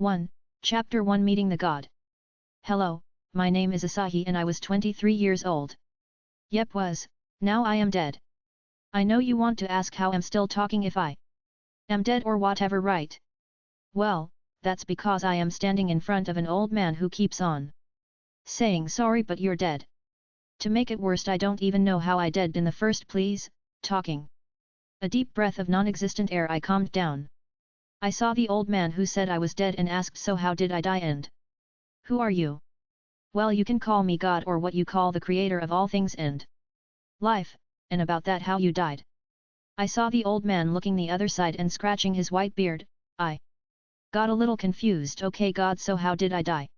1. Chapter 1 Meeting the God. Hello, my name is Asahi and I was 23 years old. Yep was, now I am dead. I know you want to ask how I'm still talking if I am dead or whatever, right? Well, that's because I am standing in front of an old man who keeps on saying sorry but you're dead. To make it worse, I don't even know how I dead in the first please, talking. A deep breath of non-existent air, I calmed down. I saw the old man who said I was dead and asked, so how did I die and who are you? Well, you can call me God or what you call the creator of all things and life, and about that how you died. I saw the old man looking the other side and scratching his white beard. I got a little confused. Okay God, so how did I die?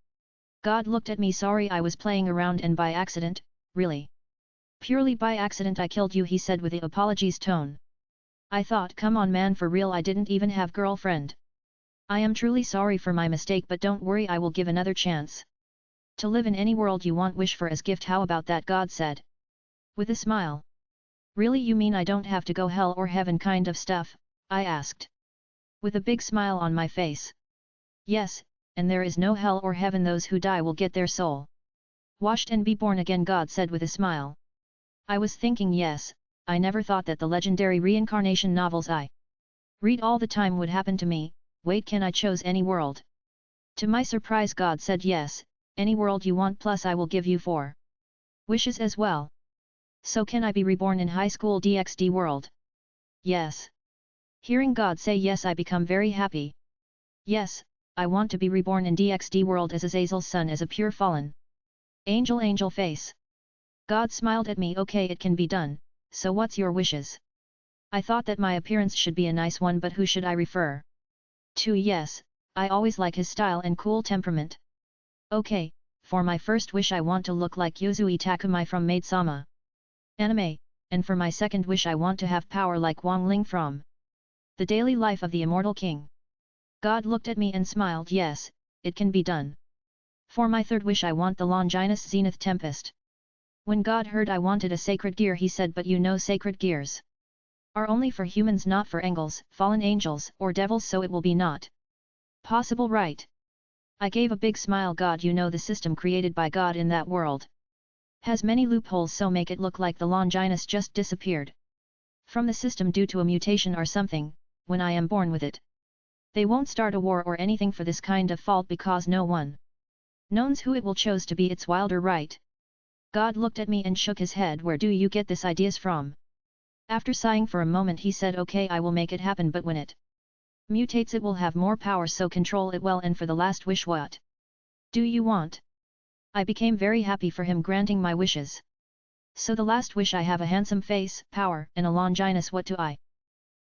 God looked at me. Sorry, I was playing around and by accident. Really? Purely by accident I killed you, he said with the apologies tone. I thought, come on man, for real, I didn't even have girlfriend. I am truly sorry for my mistake, but don't worry, I will give another chance. To live in any world you want, wish for as gift, how about that, God said. With a smile. Really, you mean I don't have to go hell or heaven kind of stuff? I asked. With a big smile on my face. Yes, and there is no hell or heaven, those who die will get their soul washed and be born again, God said with a smile. I was thinking, yes, I never thought that the legendary reincarnation novels I read all the time would happen to me. Wait, can I choose any world? To my surprise, God said yes, any world you want, plus I will give you 4 wishes as well. So can I be reborn in high school DxD world? Yes. Hearing God say yes, I become very happy. Yes, I want to be reborn in DxD world as Azazel's son, as a pure fallen angel face. God smiled at me. Okay, it can be done, so what's your wishes? I thought that my appearance should be a nice one, but who should I refer to? Yes, I always like his style and cool temperament. Okay, for my first wish I want to look like Yuzui Takumai from Maid-sama anime, and for my second wish I want to have power like Wang Ling from The Daily Life of the Immortal King. God looked at me and smiled. Yes, it can be done. For my third wish I want the Longinus Zenith Tempest. When God heard I wanted a sacred gear, he said, but you know sacred gears are only for humans, not for angels, fallen angels, or devils, so it will be not possible, right? I gave a big smile. God, you know the system created by God in that world has many loopholes, so make it look like the Longinus just disappeared from the system due to a mutation or something. When I am born with it, they won't start a war or anything for this kind of fault, because no one knows who it will choose to be. It's wilder, right? God looked at me and shook his head. Where do you get these ideas from? After sighing for a moment, he said, okay, I will make it happen, but when it mutates it will have more power, so control it well. And for the last wish, what do you want? I became very happy for him granting my wishes. So the last wish, I have a handsome face, power, and a Longinus. What do I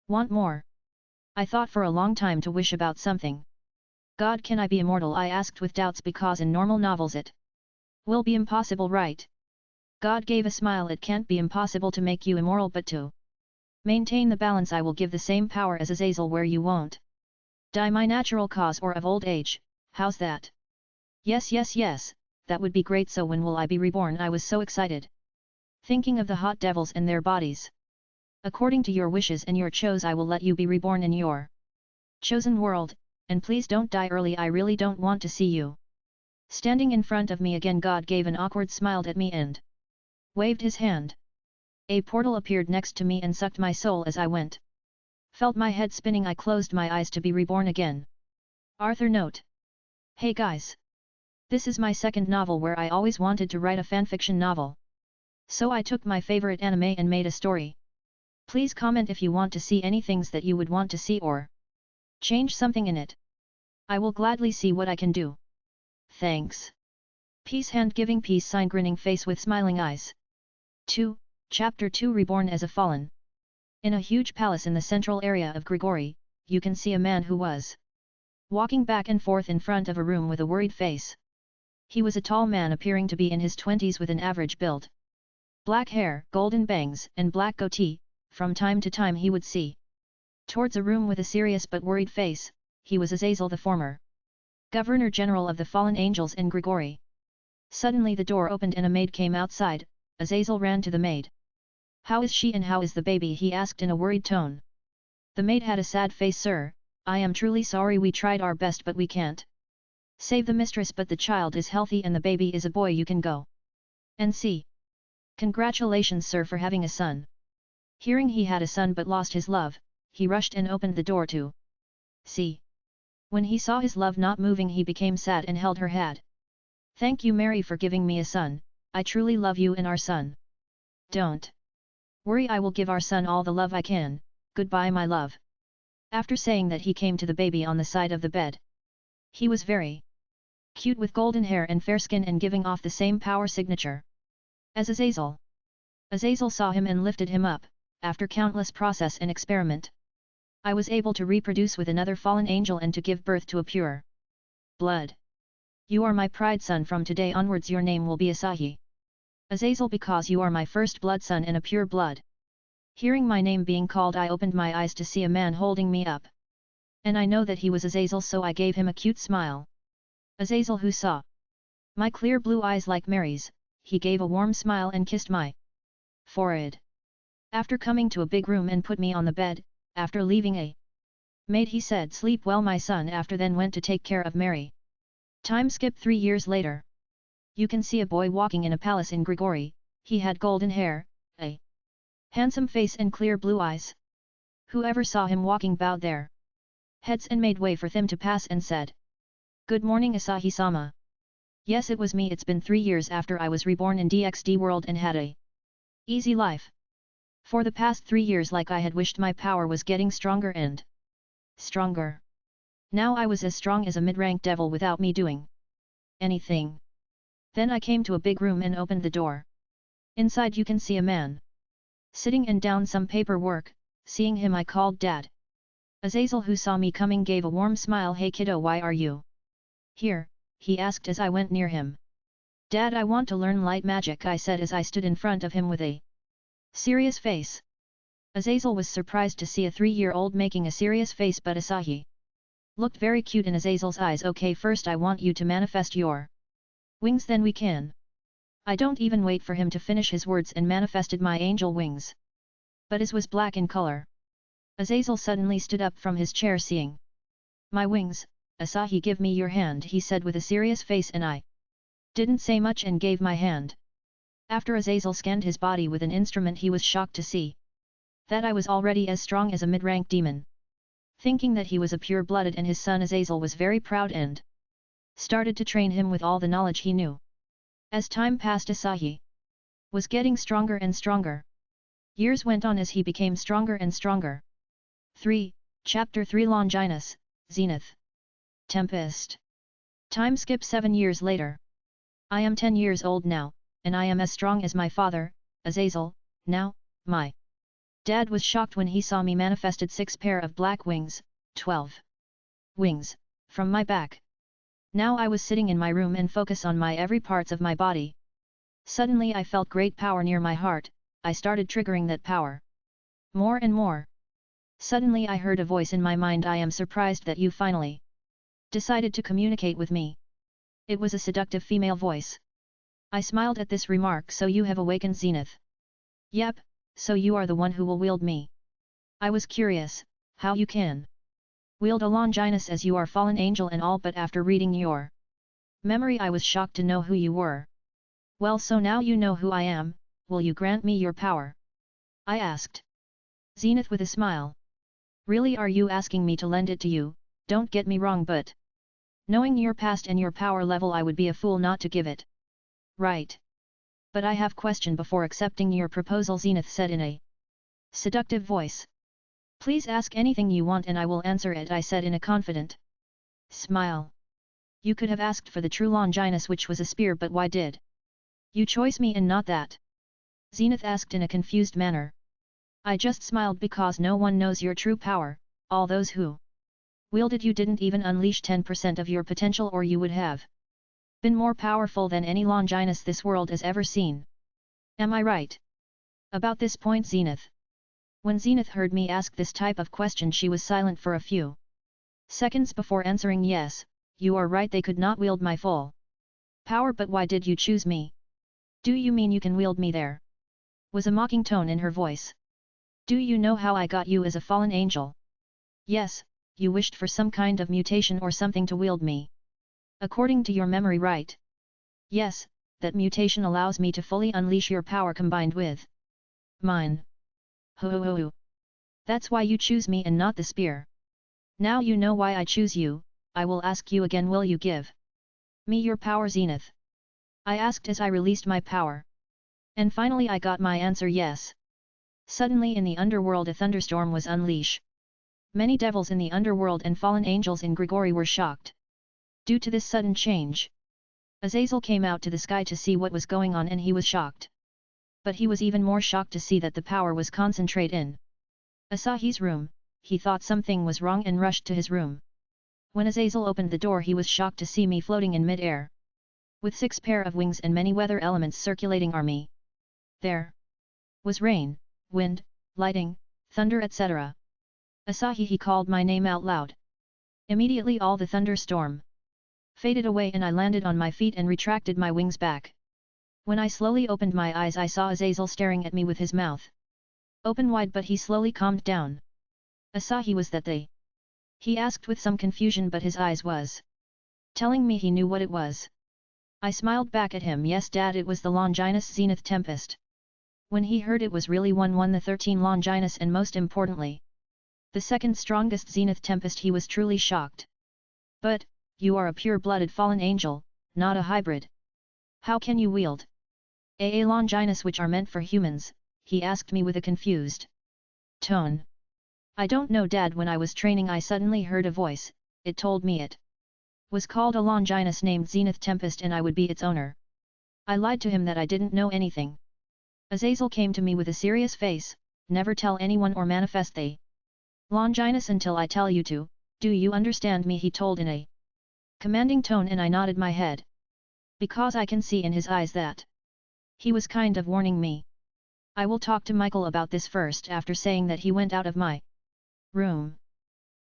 want more? I thought for a long time to wish about something. God, can I be immortal? I asked with doubts, because in normal novels it will be impossible, right? God gave a smile. It can't be impossible to make you immortal, but to maintain the balance I will give the same power as Azazel, where you won't die my natural cause or of old age. How's that? Yes, that would be great. So when will I be reborn? I was so excited, thinking of the hot devils and their bodies. According to your wishes and your chose, I will let you be reborn in your chosen world, and please don't die early. I really don't want to see you standing in front of me again. God gave an awkward smile at me and waved his hand. A portal appeared next to me and sucked my soul as I went. Felt my head spinning. I closed my eyes to be reborn again. Arthur note. Hey guys. This is my second novel, where I always wanted to write a fanfiction novel. So I took my favorite anime and made a story. Please comment if you want to see any things that you would want to see or change something in it. I will gladly see what I can do. Thanks. Peace, hand giving peace sign, grinning face with smiling eyes. 2. Chapter 2 Reborn as a Fallen. In a huge palace in the central area of Grigori, you can see a man who was walking back and forth in front of a room with a worried face. He was a tall man, appearing to be in his 20s, with an average build. Black hair, golden bangs, and black goatee. From time to time he would see towards a room with a serious but worried face. He was Azazel, the former Governor General of the Fallen Angels in Grigori. Suddenly the door opened and a maid came outside. Azazel ran to the maid. How is she and how is the baby? He asked in a worried tone. The maid had a sad face. Sir, I am truly sorry, we tried our best but we can't Save the mistress, but the child is healthy and the baby is a boy. You can go and see. Congratulations sir for having a son. Hearing he had a son but lost his love, he rushed and opened the door to see. When he saw his love not moving, he became sad and held her hand. Thank you Mary for giving me a son, I truly love you and our son. Don't worry, I will give our son all the love I can, goodbye my love. After saying that, he came to the baby on the side of the bed. He was very cute with golden hair and fair skin and giving off the same power signature as Azazel. Azazel saw him and lifted him up. After countless process and experiment, I was able to reproduce with another fallen angel and to give birth to a pure blood. You are my pride son, from today onwards your name will be Asahi Azazel, because you are my first blood son and a pure blood. Hearing my name being called, I opened my eyes to see a man holding me up. And I know that he was Azazel, so I gave him a cute smile. Azazel, who saw my clear blue eyes like Mary's, he gave a warm smile and kissed my forehead. After coming to a big room and put me on the bed, after leaving a maid, he said, sleep well my son. After then went to take care of Mary. Time skip 3 years later. You can see a boy walking in a palace in Grigori. He had golden hair, a handsome face and clear blue eyes. Whoever saw him walking bowed their heads and made way for them to pass and said, Good morning Asahi-sama. Yes, it was me. It's been 3 years after I was reborn in DxD world and had a easy life. For the past 3 years, like I had wished, my power was getting stronger and stronger. Now I was as strong as a mid-rank devil without me doing anything. Then I came to a big room and opened the door. Inside you can see a man sitting and down some paperwork. Seeing him, I called Dad. Azazel, who saw me coming, gave a warm smile. Hey kiddo, why are you here? He asked as I went near him. Dad, I want to learn light magic, I said as I stood in front of him with a serious face. Azazel was surprised to see a 3-year-old making a serious face, but Asahi looked very cute in Azazel's eyes. Okay, first I want you to manifest your wings, then we can. I don't even wait for him to finish his words and manifested my angel wings. But his was black in color. Azazel suddenly stood up from his chair, seeing my wings. Asahi, give me your hand, he said with a serious face, and I didn't say much and gave my hand. After Azazel scanned his body with an instrument, he was shocked to see that I was already as strong as a mid-rank demon. Thinking that he was a pure-blooded and his son Azazel was very proud and started to train him with all the knowledge he knew. As time passed, Asahi was getting stronger and stronger. Years went on as he became stronger and stronger. 3. Chapter 3 Longinus, Zenith. Tempest. Time skip 7 years later. I am 10 years old now, and I am as strong as my father, Azazel. Now, my dad was shocked when he saw me manifested 6 pair of black wings, 12 wings, from my back. Now I was sitting in my room and focus on my every parts of my body. Suddenly I felt great power near my heart. I started triggering that power more and more. Suddenly I heard a voice in my mind, I am surprised that you finally decided to communicate with me. It was a seductive female voice. I smiled at this remark. So you have awakened Zenith? Yep, so you are the one who will wield me. I was curious, how you can wield a Longinus as you are fallen angel and all, but after reading your memory I was shocked to know who you were. Well, so now you know who I am, will you grant me your power? I asked Zenith with a smile. Really, are you asking me to lend it to you? Don't get me wrong, but knowing your past and your power level, I would be a fool not to give it. Right. But I have question before accepting your proposal, Zenith said in a seductive voice. Please ask anything you want and I will answer it, I said in a confident smile. You could have asked for the true Longinus, which was a spear, but why did you choose me and not that? Zenith asked in a confused manner. I just smiled because no one knows your true power. All those who wielded you didn't even unleash 10% of your potential, or you would have been more powerful than any Longinus this world has ever seen. Am I right about this point, Zenith? When Zenith heard me ask this type of question, she was silent for a few seconds before answering, yes, you are right, they could not wield my full power, but why did you choose me? Do you mean you can wield me? There was a mocking tone in her voice. Do you know how I got you as a fallen angel? Yes, you wished for some kind of mutation or something to wield me. According to your memory, right? Yes, that mutation allows me to fully unleash your power combined with mine. Ho. That's why you choose me and not the spear. Now you know why I choose you. I will ask you again, will you give me your power, Zenith? I asked as I released my power. And finally I got my answer, yes. Suddenly in the underworld a thunderstorm was unleashed. Many devils in the underworld and fallen angels in Grigori were shocked. Due to this sudden change, Azazel came out to the sky to see what was going on, and he was shocked. But he was even more shocked to see that the power was concentrated in Asahi's room. He thought something was wrong and rushed to his room. When Azazel opened the door, he was shocked to see me floating in mid-air, with 6 pair of wings and many weather elements circulating on me. There was rain, wind, lightning, thunder, etc. Asahi, he called my name out loud. Immediately all the thunderstorm faded away and I landed on my feet and retracted my wings back. When I slowly opened my eyes, I saw Azazel staring at me with his mouth open wide, but he slowly calmed down. Asahi, was that they? He asked with some confusion, but his eyes was telling me he knew what it was. I smiled back at him. Yes, Dad, it was the Longinus Zenith Tempest. When he heard it was really the 13 Longinus, and most importantly, the second strongest Zenith Tempest, he was truly shocked. But, you are a pure-blooded fallen angel, not a hybrid. How can you wield a Longinus which are meant for humans? He asked me with a confused tone. I don't know, Dad. When I was training I suddenly heard a voice, it told me it was called a Longinus named Zenith Tempest and I would be its owner. I lied to him that I didn't know anything. Azazel came to me with a serious face, never tell anyone or manifest the Longinus until I tell you to, do you understand me? He told in a commanding tone, and I nodded my head. Because I can see in his eyes that he was kind of warning me. I will talk to Michael about this first. After saying that, he went out of my room.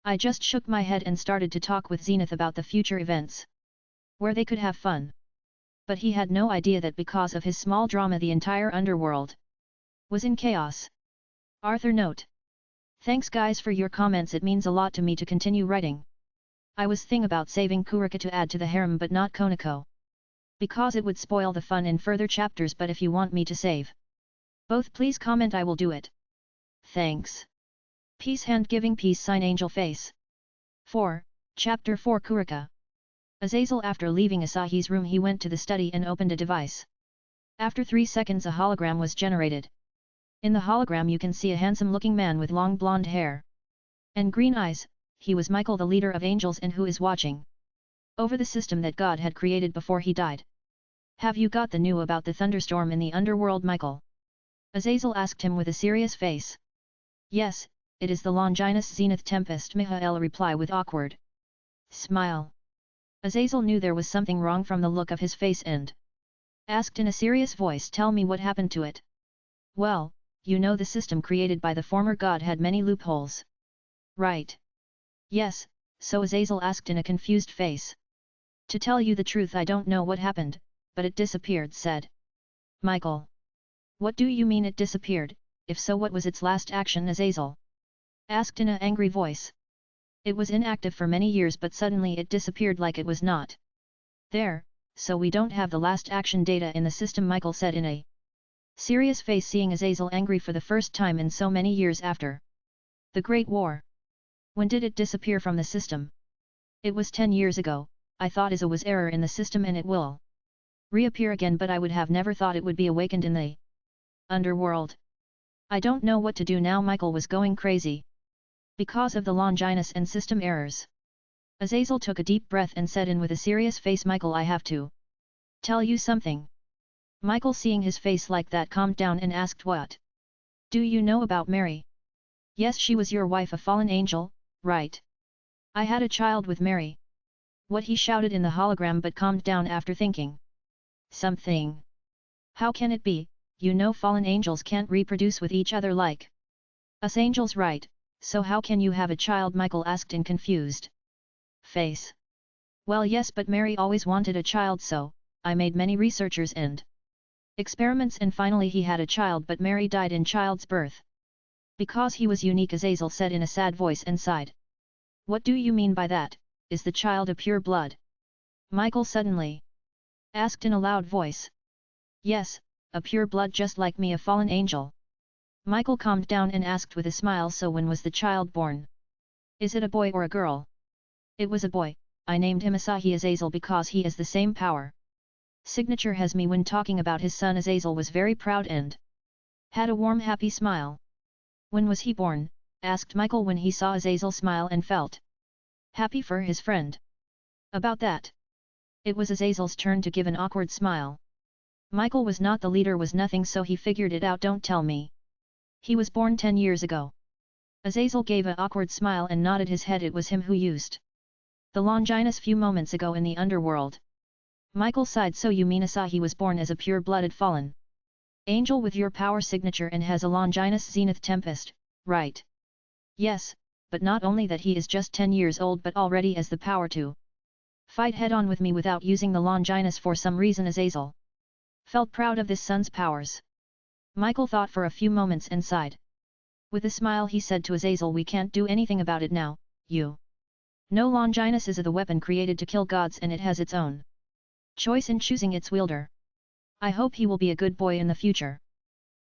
I just shook my head and started to talk with Zenith about the future events, where they could have fun. But he had no idea that because of his small drama the entire underworld was in chaos. Arthur note. Thanks guys for your comments, it means a lot to me to continue writing. I was thinking about saving Kurika to add to the harem but not Konako, because it would spoil the fun in further chapters, but if you want me to save both, please comment, I will do it. Thanks. Peace, hand giving peace sign, angel face. 4. Chapter 4, Kurika. Azazel, after leaving Asahi's room, he went to the study and opened a device. After 3 seconds a hologram was generated. In the hologram you can see a handsome looking man with long blonde hair and green eyes. He was Michael, the leader of angels, and who is watching over the system that God had created before he died. Have you got the news about the thunderstorm in the underworld, Michael? Azazel asked him with a serious face. Yes, it is the Longinus Zenith Tempest, Mihael replied with awkward smile. Azazel knew there was something wrong from the look of his face and asked in a serious voice, tell me what happened to it. Well, you know the system created by the former god had many loopholes. Right? Yes, so Azazel asked in a confused face. To tell you the truth, I don't know what happened, but it disappeared, said Michael. What do you mean it disappeared? If so, what was its last action? Azazel asked in an angry voice. It was inactive for many years, but suddenly it disappeared like it was not there, so we don't have the last action data in the system, Michael said in a serious face, seeing Azazel angry for the first time in so many years after the Great War. When did it disappear from the system? It was 10 years ago. I thought it was error in the system and it will reappear again, but I would have never thought it would be awakened in the underworld. I don't know what to do now. Michael was going crazy because of the Longinus and system errors. Azazel took a deep breath and said in with a serious face, Michael, I have to tell you something. Michael, seeing his face like that, calmed down and asked, what do you know about Mary? Yes, she was your wife, a fallen angel, right? I had a child with Mary. What, he shouted in the hologram, but calmed down after thinking something. How can it be? You know fallen angels can't reproduce with each other like us angels, right? So how can you have a child? Michael asked in confused face. Well, yes, but Mary always wanted a child, so I made many researchers and experiments, and finally he had a child, but Mary died in child's birth. Because he was unique, Azazel said in a sad voice and sighed. What do you mean by that? Is the child a pure blood? Michael suddenly asked in a loud voice. Yes, a pure blood just like me, a fallen angel. Michael calmed down and asked with a smile, so when was the child born? Is it a boy or a girl? It was a boy. I named him Asahi Azazel because he has the same power signature as me. When talking about his son Azazel was very proud and had a warm happy smile. When was he born? Asked Michael when he saw Azazel smile and felt happy for his friend. About that. It was Azazel's turn to give an awkward smile. Michael was not the leader, was nothing, so he figured it out. Don't tell me. He was born 10 years ago. Azazel gave a awkward smile and nodded his head. It was him who used the Longinus few moments ago in the underworld. Michael sighed. So you mean Asahi was born as a pure-blooded fallen angel with your power signature and has a Longinus Zenith Tempest, right? Yes, but not only that, he is just 10 years old but already has the power to fight head-on with me without using the Longinus. For some reason Azazel felt proud of this son's powers. Michael thought for a few moments and sighed. With a smile he said to Azazel, we can't do anything about it now, you know Longinus is the weapon created to kill gods and it has its own choice in choosing its wielder. I hope he will be a good boy in the future.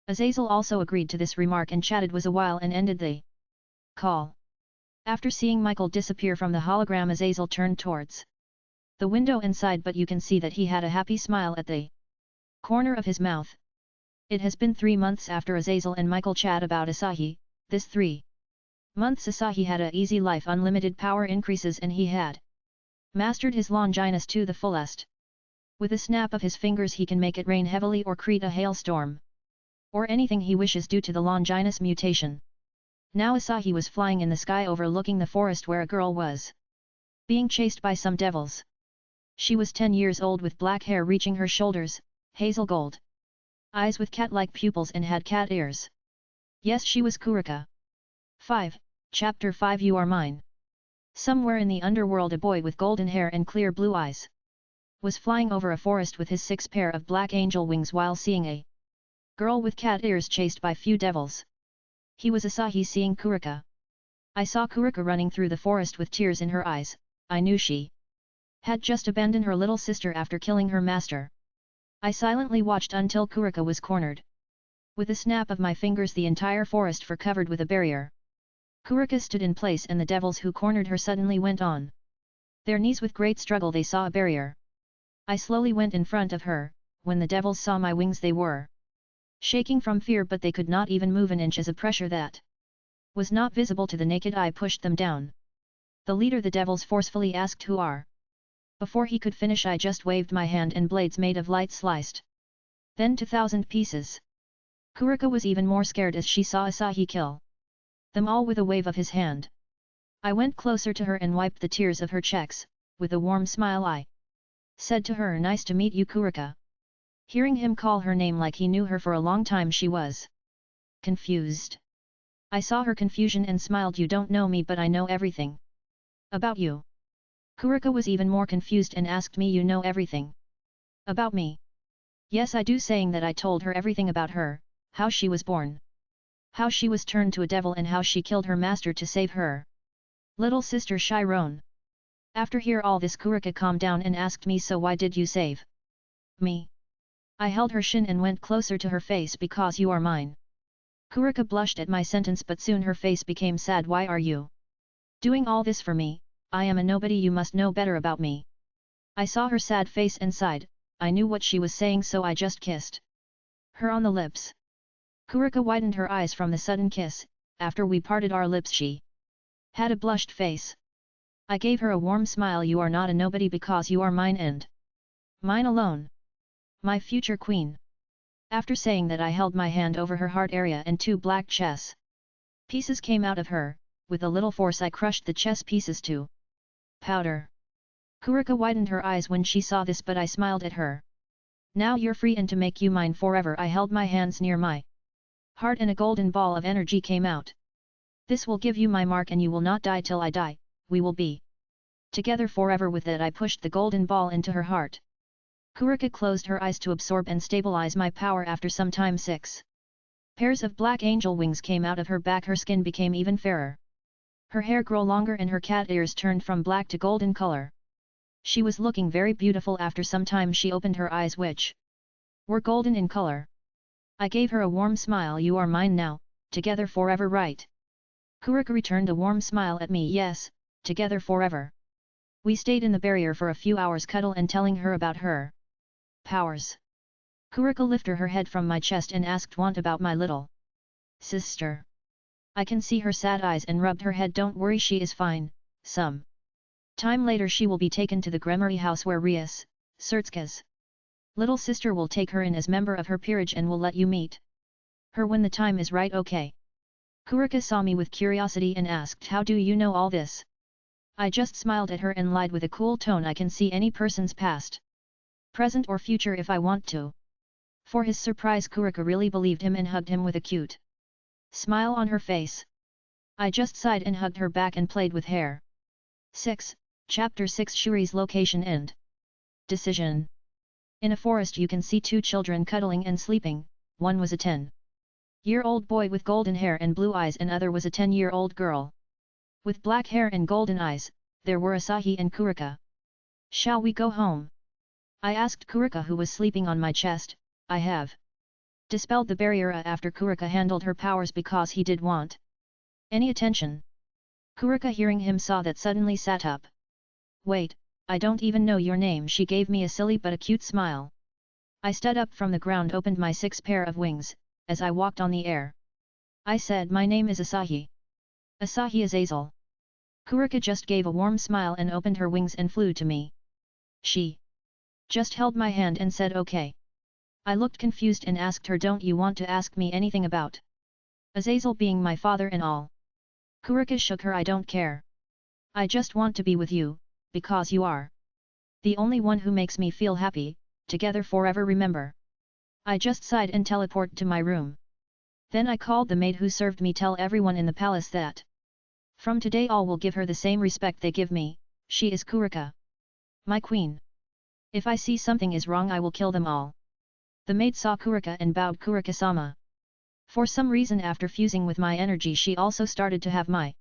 Azazel also agreed to this remark and chatted was a while and ended the call. After seeing Michael disappear from the hologram, Azazel turned towards the window and sighed, but you can see that he had a happy smile at the corner of his mouth. It has been 3 months after Azazel and Michael chat about Asahi. This 3 months Asahi had a easy life, unlimited power increases, and he had mastered his Longinus to the fullest. With a snap of his fingers he can make it rain heavily or create a hailstorm. Or anything he wishes due to the Longinus mutation. Now Asahi was flying in the sky overlooking the forest where a girl was being chased by some devils. She was 10 years old with black hair reaching her shoulders, hazel gold eyes with cat-like pupils and had cat ears. Yes, she was Kurika. 5. Chapter 5 You Are Mine. Somewhere in the underworld a boy with golden hair and clear blue eyes was flying over a forest with his 6 pair of black angel wings while seeing a girl with cat ears chased by few devils. He was Asahi. Seeing Kurika. I saw Kurika running through the forest with tears in her eyes. I knew she had just abandoned her little sister after killing her master. I silently watched until Kurika was cornered. With a snap of my fingers the entire forest were covered with a barrier. Kurika stood in place and the devils who cornered her suddenly went on their knees. With great struggle they saw a barrier. I slowly went in front of her. When the devils saw my wings they were shaking from fear, but they could not even move an inch as a pressure that was not visible to the naked eye pushed them down. The leader the devils forcefully asked who are. Before he could finish I just waved my hand and blades made of light sliced then to 1,000 pieces. Kurika was even more scared as she saw Asahi kill them all with a wave of his hand. I went closer to her and wiped the tears of her cheeks. With a warm smile I said to her, nice to meet you Kurika. Hearing him call her name like he knew her for a long time, she was confused. I saw her confusion and smiled. You don't know me but I know everything about you. Kurika was even more confused and asked me, you know everything about me? Yes I do, saying that I told her everything about her, how she was born, how she was turned to a devil and how she killed her master to save her little sister Chiron. After hear all this Kurika calmed down and asked me, so why did you save me? I held her shin and went closer to her face. Because you are mine. Kurika blushed at my sentence but soon her face became sad. Why are you doing all this for me? I am a nobody, you must know better about me. I saw her sad face and sighed. I knew what she was saying so I just kissed her on the lips. Kurika widened her eyes from the sudden kiss. After we parted our lips she had a blushed face. I gave her a warm smile. You are not a nobody because you are mine and mine alone. My future queen. After saying that I held my hand over her heart area and 2 black chess pieces came out of her. With a little force I crushed the chess pieces to powder. Kurika widened her eyes when she saw this but I smiled at her. Now you're free and to make you mine forever. I held my hands near my heart and a golden ball of energy came out. This will give you my mark and you will not die till I die, we will be together forever. With that I pushed the golden ball into her heart. Kurika closed her eyes to absorb and stabilize my power. After some time 6 pairs of black angel wings came out of her back. Her skin became even fairer. Her hair grew longer and her cat ears turned from black to golden color. She was looking very beautiful. After some time she opened her eyes which were golden in color. I gave her a warm smile. You are mine now, together forever, right? Kurika returned a warm smile at me. Yes, together forever. We stayed in the barrier for a few hours, cuddle and telling her about her powers. Kurika lifted her head from my chest and asked, "Want about my little sister?" I can see her sad eyes and rubbed her head. Don't worry, she is fine. Some time later she will be taken to the Gremory house where Rias, Sertska's little sister will take her in as member of her peerage and will let you meet her when the time is right, okay? Kurika saw me with curiosity and asked, "How do you know all this?" I just smiled at her and lied with a cool tone, "I can see any person's past, present or future if I want to." For his surprise, Kurika really believed him and hugged him with a cute smile on her face. I just sighed and hugged her back and played with hair. 6. Chapter 6 Shuri's Location and Decision. In a forest you can see two children cuddling and sleeping. One was a 10-year-old boy with golden hair and blue eyes, and other was a 10-year-old girl with black hair and golden eyes. There were Asahi and Kurika. "Shall we go home?" I asked Kurika, who was sleeping on my chest. I have dispelled the barrier after Kurika handled her powers because he did want any attention. Kurika, hearing him, saw that suddenly sat up. "Wait, I don't even know your name." She gave me a silly but a cute smile. I stood up from the ground, opened my 6 pair of wings. As I walked on the air, I said, "My name is Asahi." "Asahi Azazel." Kurika just gave a warm smile and opened her wings and flew to me. She just held my hand and said, "Okay." I looked confused and asked her, "Don't you want to ask me anything about Azazel being my father and all?" Kurika shook her. "I don't care. I just want to be with you, because you are the only one who makes me feel happy, together forever, remember?" I just sighed and teleported to my room. Then I called the maid who served me. "Tell everyone in the palace that from today all will give her the same respect they give me. She is Kurika, my queen. If I see something is wrong I will kill them all." The maid saw Kurika and bowed. "Kurika-sama." For some reason, after fusing with my energy, she also started to have my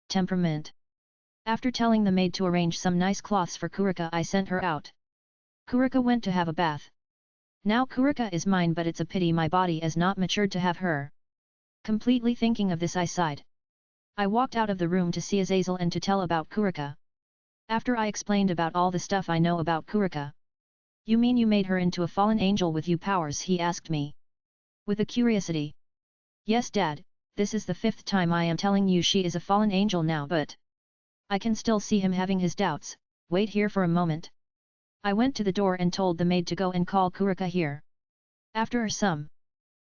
temperament. After telling the maid to arrange some nice cloths for Kurika, I sent her out. Kurika went to have a bath. Now Kurika is mine, but it's a pity my body is not matured to have her. Completely thinking of this, I sighed. I walked out of the room to see Azazel and to tell about Kurika. After I explained about all the stuff I know about Kurika. "You mean you made her into a fallen angel with you powers?" he asked me with a curiosity. "Yes, Dad, this is the 5th time I am telling you she is a fallen angel now, but I can still see him having his doubts. Wait here for a moment." I went to the door and told the maid to go and call Kurika here. After some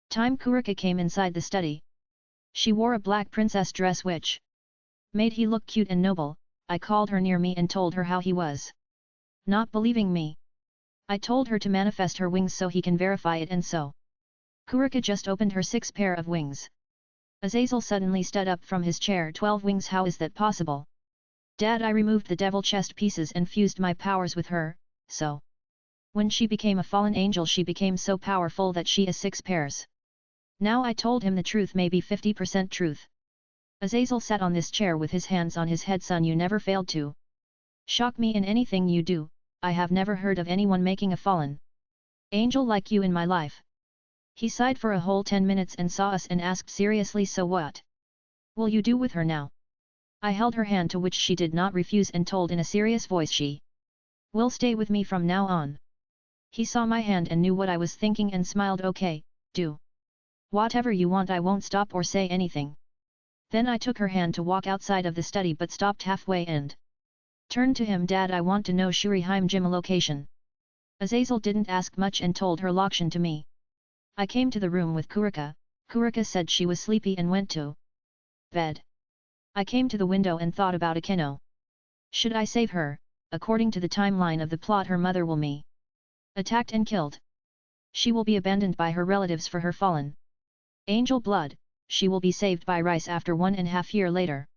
time Kurika came inside the study. She wore a black princess dress which made he look cute and noble. I called her near me and told her how he was not believing me. I told her to manifest her wings so he can verify it, and so Kurika just opened her 6 pair of wings. Azazel suddenly stood up from his chair. 12 wings, how is that possible? Dad, I removed the devil chest pieces and fused my powers with her, so when she became a fallen angel she became so powerful that she is 6 pairs. Now I told him the truth, maybe 50% truth. Azazel sat on this chair with his hands on his head. "Son, you never failed to shock me in anything you do. I have never heard of anyone making a fallen angel like you in my life." He sighed for a whole 10 minutes and saw us and asked seriously, "So what will you do with her now?" I held her hand, to which she did not refuse, and told in a serious voice she will stay with me from now on. He saw my hand and knew what I was thinking and smiled. "Okay, do whatever you want, I won't stop or say anything." Then I took her hand to walk outside of the study but stopped halfway and turned to him. "Dad, I want to know Shuri Heim Gym location." Azazel didn't ask much and told her location to me. I came to the room with Kurika. Kurika said she was sleepy and went to bed. I came to the window and thought about Akeno. Should I save her? According to the timeline of the plot, her mother will be attacked and killed. She will be abandoned by her relatives for her fallen angel blood. She will be saved by Rice after 1.5 years later.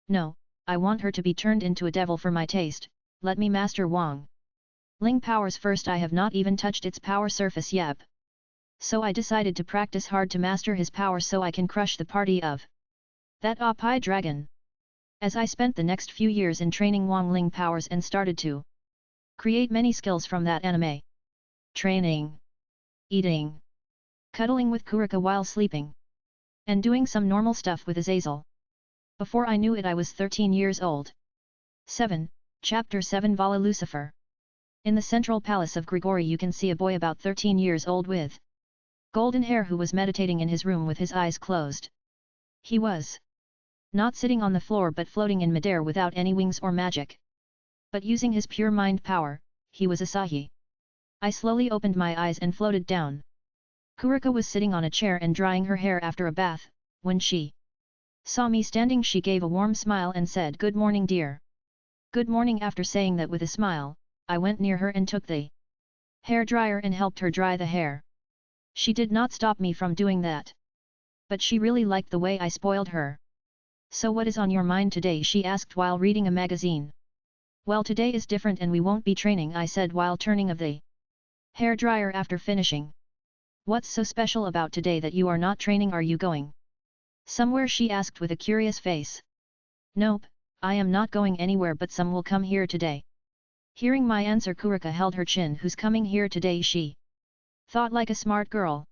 No, I want her to be turned into a devil for my taste. Let me master Wang Ling powers first. I have not even touched its power surface yet. So I decided to practice hard to master his power so I can crush the party of that Oppai dragon. As I spent the next few years in training Wang Ling powers and started to Create many skills from that anime. Training. Eating. Cuddling with Kurika while sleeping. And doing some normal stuff with Azazel. Before I knew it I was 13 years old. 7. Chapter 7 Vala Lucifer. In the central palace of Grigori you can see a boy about 13 years old with golden hair who was meditating in his room with his eyes closed. He was not sitting on the floor but floating in midair without any wings or magic. But using his pure mind power, he was Asahi. I slowly opened my eyes and floated down. Kurika was sitting on a chair and drying her hair after a bath. When she saw me standing she gave a warm smile and said, "Good morning dear." "Good morning." After saying that with a smile, I went near her and took the hair dryer and helped her dry the hair. She did not stop me from doing that. But she really liked the way I spoiled her. "So what is on your mind today?" she asked while reading a magazine. "Well, today is different and we won't be training," I said while turning of the hair dryer after finishing. "What's so special about today that you are not training? Are you going somewhere?" she asked with a curious face. "Nope, I am not going anywhere, but some will come here today." Hearing my answer, Kurika held her chin. "Who's coming here today?" she thought like a smart girl.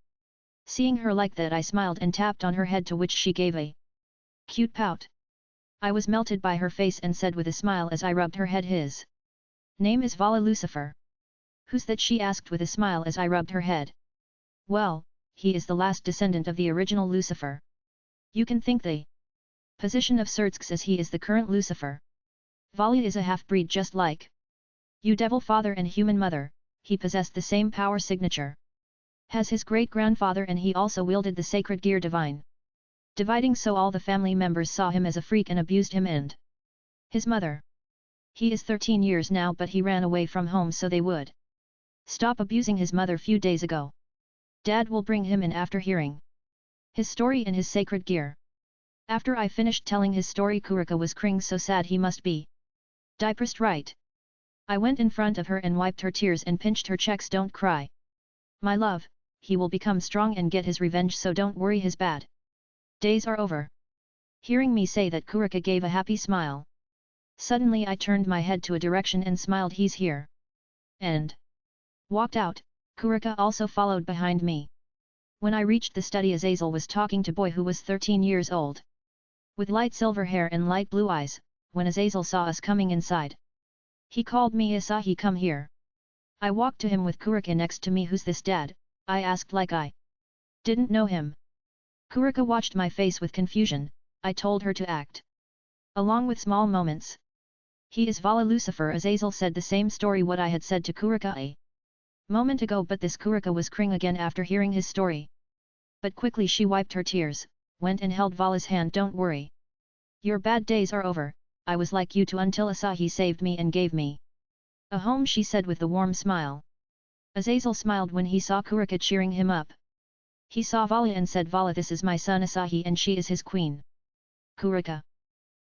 Seeing her like that I smiled and tapped on her head, to which she gave a cute pout. I was melted by her face and said with a smile as I rubbed her head, "His name is Vala Lucifer." "Who's that?" she asked with a smile as I rubbed her head. "Well, he is the last descendant of the original Lucifer. You can think the position of Surtsks as he is the current Lucifer. Vala is a half-breed just like you, devil father and human mother. He possessed the same power signature as his great-grandfather, and he also wielded the sacred gear divine. Dividing, so all the family members saw him as a freak and abused him and his mother. He is 13 years now, but he ran away from home so they would stop abusing his mother few days ago. Dad will bring him in after hearing his story and his sacred gear." After I finished telling his story, Kurika was crying so sad he must be depressed, right? I went in front of her and wiped her tears and pinched her checks. "Don't cry, my love, he will become strong and get his revenge, so don't worry, his bad days are over." Hearing me say that, Kurika gave a happy smile. Suddenly I turned my head to a direction and smiled, "He's here," and walked out. Kurika also followed behind me. When I reached the study, Azazel was talking to boy who was 13 years old, with light silver hair and light blue eyes. When Azazel saw us coming inside, he called me, "Asahi, come here." I walked to him with Kurika next to me. "Who's this, Dad?" I asked like I didn't know him. Kurika watched my face with confusion. I told her to act along with small moments. "He is Vala Lucifer." Azazel said the same story what I had said to Kurika a moment ago, but this Kurika was crying again after hearing his story. But quickly she wiped her tears, went and held Vala's hand. "Don't worry. Your bad days are over. I was like you too until Asahi saved me and gave me a home," she said with a warm smile. Azazel smiled when he saw Kurika cheering him up. He saw Vala and said, "Vala, this is my son Asahi and she is his queen, Kurika."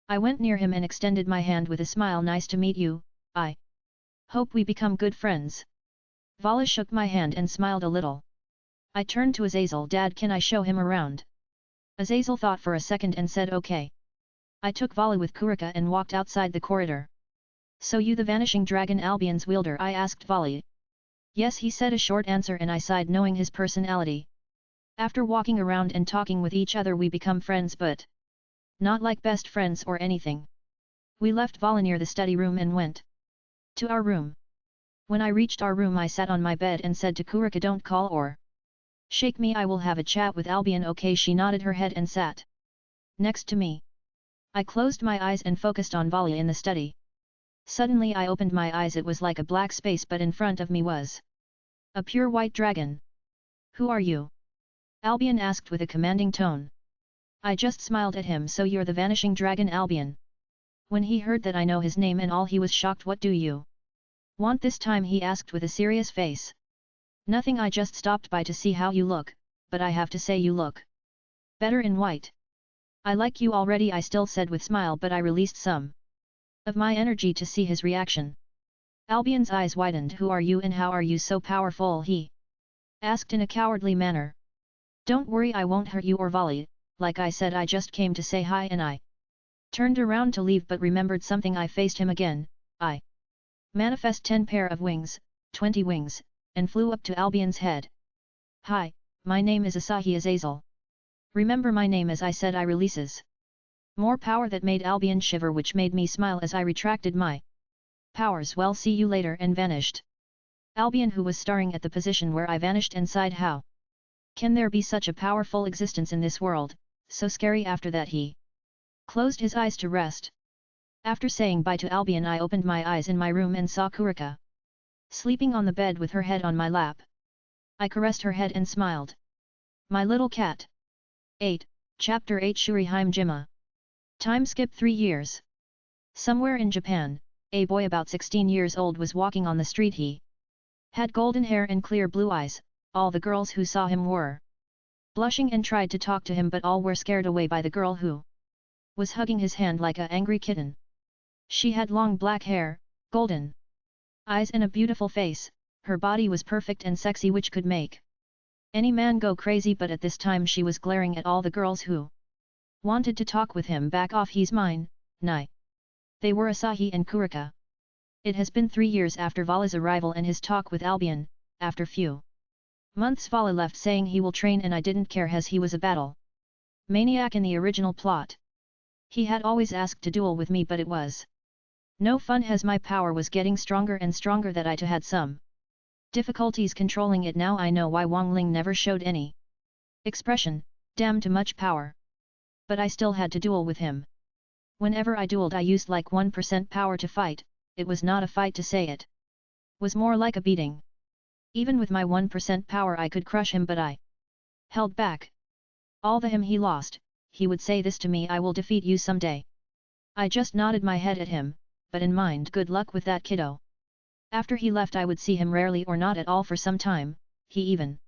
I went near him and extended my hand with a smile. "Nice to meet you, I hope we become good friends." Vala shook my hand and smiled a little. I turned to Azazel. "Dad, can I show him around?" Azazel thought for a second and said okay. I took Vala with Kurika and walked outside the corridor. "So you the Vanishing Dragon Albion's wielder?" I asked Vala. "Yes," he said, a short answer, and I sighed knowing his personality. After walking around and talking with each other we become friends, but not like best friends or anything. We left Vala near the study room and went to our room. When I reached our room I sat on my bed and said to Kurika, "Don't call or shake me, I will have a chat with Albion." "Okay," she nodded her head and sat next to me. I closed my eyes and focused on Vala in the study. Suddenly I opened my eyes. It was like a black space, but in front of me was a pure white dragon. "Who are you?" Albion asked with a commanding tone. I just smiled at him. "So you're the Vanishing Dragon Albion?" When he heard that I know his name and all, he was shocked. "What do you want this time?" he asked with a serious face. "Nothing, I just stopped by to see how you look, but I have to say you look better in white." "I like you already," I still said with smile, but I released some of my energy to see his reaction. Albion's eyes widened. "Who are you and how are you so powerful?" he asked in a cowardly manner. "Don't worry, I won't hurt you or Vala. Like I said, I just came to say hi," and I turned around to leave but remembered something. I faced him again. "I Manifest 10 pair of wings, 20 wings, and flew up to Albion's head. Hi, my name is Asahi Azazel. Remember my name as I said I releases. More power that made Albion shiver, which made me smile as I retracted my powers. Well, see you later, and vanished. Albion, who was staring at the position where I vanished, and sighed, how can there be such a powerful existence in this world, so scary. After that he closed his eyes to rest. After saying bye to Albion, I opened my eyes in my room and saw Kurika sleeping on the bed with her head on my lap. I caressed her head and smiled. My little cat. 8. Chapter 8 Shuriheim Jima. Time skip 3 years. Somewhere in Japan, a boy about 16 years old was walking on the street. He had golden hair and clear blue eyes. All the girls who saw him were blushing and tried to talk to him, but all were scared away by the girl who was hugging his hand like an angry kitten. She had long black hair, golden eyes and a beautiful face. Her body was perfect and sexy, which could make any man go crazy, but at this time she was glaring at all the girls who wanted to talk with him. Back off, he's mine, Nai. They were Asahi and Kurika. It has been 3 years after Vala's arrival and his talk with Albion. After few months, Vala left saying he will train, and I didn't care as he was a battle maniac in the original plot. He had always asked to duel with me, but it was no fun as my power was getting stronger and stronger that I too had some difficulties controlling it. Now I know why Wang Ling never showed any expression, damn too much power. But I still had to duel with him. Whenever I dueled, I used like 1% power to fight. It was not a fight to say, it was more like a beating. Even with my 1% power I could crush him, but I held back. All the him he lost, he would say this to me: I will defeat you someday. I just nodded my head at him, but in mind, good luck with that kiddo. After he left I would see him rarely or not at all for some time. He even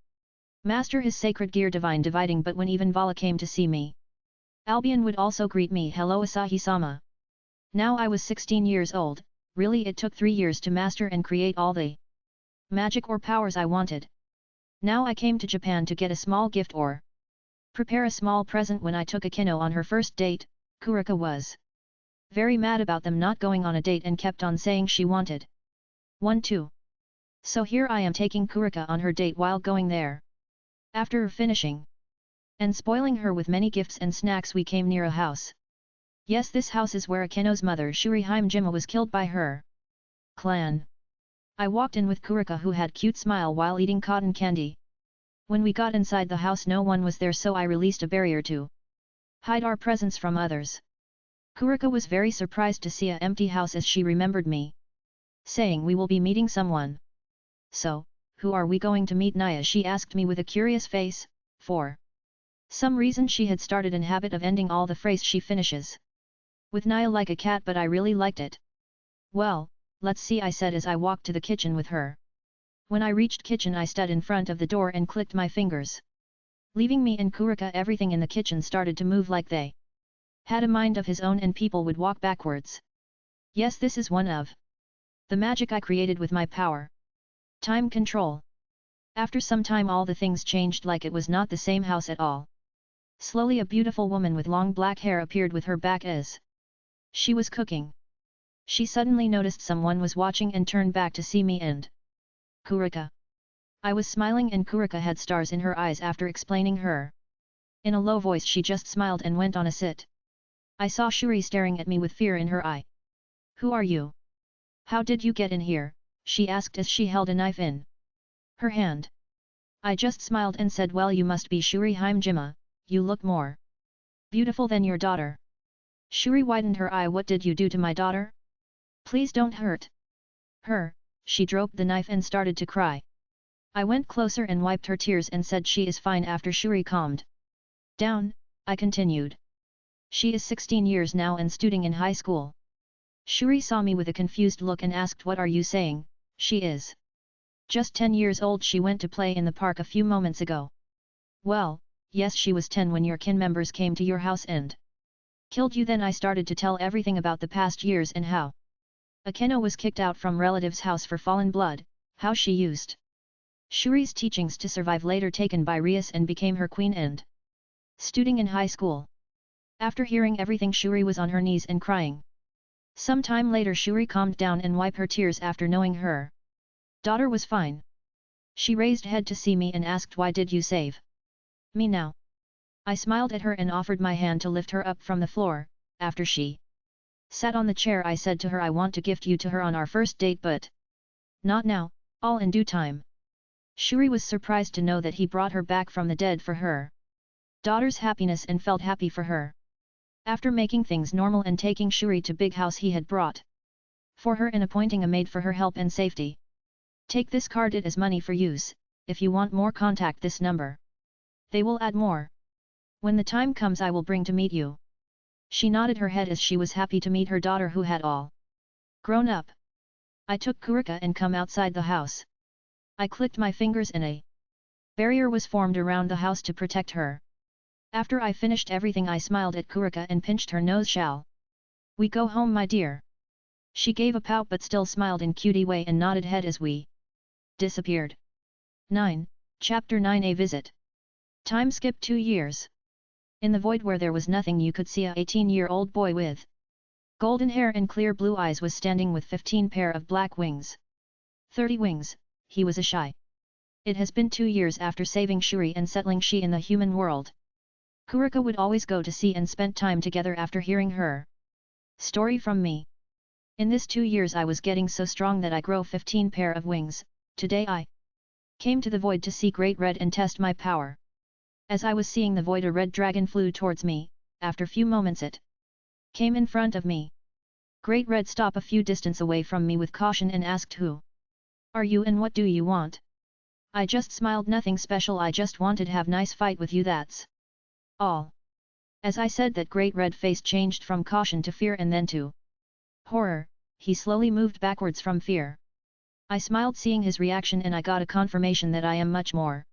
master his sacred gear divine dividing, but when even Vala came to see me, Albion would also greet me, hello Asahi-sama. Now I was 16 years old. Really, it took 3 years to master and create all the magic or powers I wanted. Now I came to Japan to get a small gift or prepare a small present. When I took Akino on her first date, Kurika was very mad about them not going on a date and kept on saying she wanted one too. So here I am taking Kurika on her date while going there. After finishing and spoiling her with many gifts and snacks, we came near a house. Yes, this house is where Akino's mother Shuriheim Jima was killed by her clan. I walked in with Kurika, who had cute smile while eating cotton candy. When we got inside the house no one was there, so I released a barrier to hide our presence from others. Kurika was very surprised to see an empty house as she remembered me saying we will be meeting someone. So, who are we going to meet, Naya? She asked me with a curious face. For some reason she had started an habit of ending all the phrase she finishes with Naya like a cat, but I really liked it. Well, let's see, I said as I walked to the kitchen with her. When I reached kitchen I stood in front of the door and clicked my fingers. Leaving me and Kurika, everything in the kitchen started to move like they had a mind of his own, and people would walk backwards. Yes, this is one of the magic I created with my power. Time control. After some time all the things changed, like it was not the same house at all. Slowly a beautiful woman with long black hair appeared with her back as she was cooking. She suddenly noticed someone was watching and turned back to see me and Kurika. I was smiling and Kurika had stars in her eyes. After explaining her in a low voice, she just smiled and went on a sit. I saw Shuri staring at me with fear in her eye. Who are you? How did you get in here? She asked as she held a knife in her hand. I just smiled and said, well, you must be Shuriheim Jima, you look more beautiful than your daughter. Shuri widened her eye. What did you do to my daughter? Please don't hurt her. She dropped the knife and started to cry. I went closer and wiped her tears and said she is fine. After Shuri calmed down, I continued. She is 16 years now and studying in high school. Shuri saw me with a confused look and asked, what are you saying? She is just 10 years old. She went to play in the park a few moments ago. Well, yes, she was 10 when your kin members came to your house and killed you. Then I started to tell everything about the past years and how Akino was kicked out from relatives' house for fallen blood, how she used Shuri's teachings to survive, later taken by Rias and became her queen and studying in high school. After hearing everything, Shuri was on her knees and crying. Some time later Shuri calmed down and wiped her tears after knowing her daughter was fine. She raised head to see me and asked, why did you save me now? I smiled at her and offered my hand to lift her up from the floor. After she sat on the chair I said to her, I want to gift you to her on our first date, but not now, all in due time. Shuri was surprised to know that he brought her back from the dead for her daughter's happiness and felt happy for her. After making things normal and taking Shuri to big house he had brought for her and appointing a maid for her help and safety. Take this card, it is money for use. If you want more, contact this number. They will add more. When the time comes I will bring to meet you. She nodded her head as she was happy to meet her daughter who had all grown up. I took Kurika and come outside the house. I clicked my fingers and a barrier was formed around the house to protect her. After I finished everything I smiled at Kurika and pinched her nose. Shall we go home, my dear? She gave a pout but still smiled in cutie way and nodded head as we disappeared. 9. Chapter 9. A visit. Time skip 2 years. In the void where there was nothing you could see a 18-year-old boy with golden hair and clear blue eyes was standing with 15 pair of black wings. 30 wings, he was a shy. It has been 2 years after saving Shuri and settling she in the human world. Kurika would always go to see and spent time together after hearing her story from me. In this 2 years I was getting so strong that I grow 15 pair of wings. Today I came to the void to see Great Red and test my power. As I was seeing the void, a red dragon flew towards me. After few moments it came in front of me. Great Red stopped a few distance away from me with caution and asked, who are you and what do you want? I just smiled, nothing special, I just wanted to have nice fight with you, that's all. As I said that, Great Red face changed from caution to fear and then to horror. He slowly moved backwards from fear. I smiled seeing his reaction and I got a confirmation that I am much more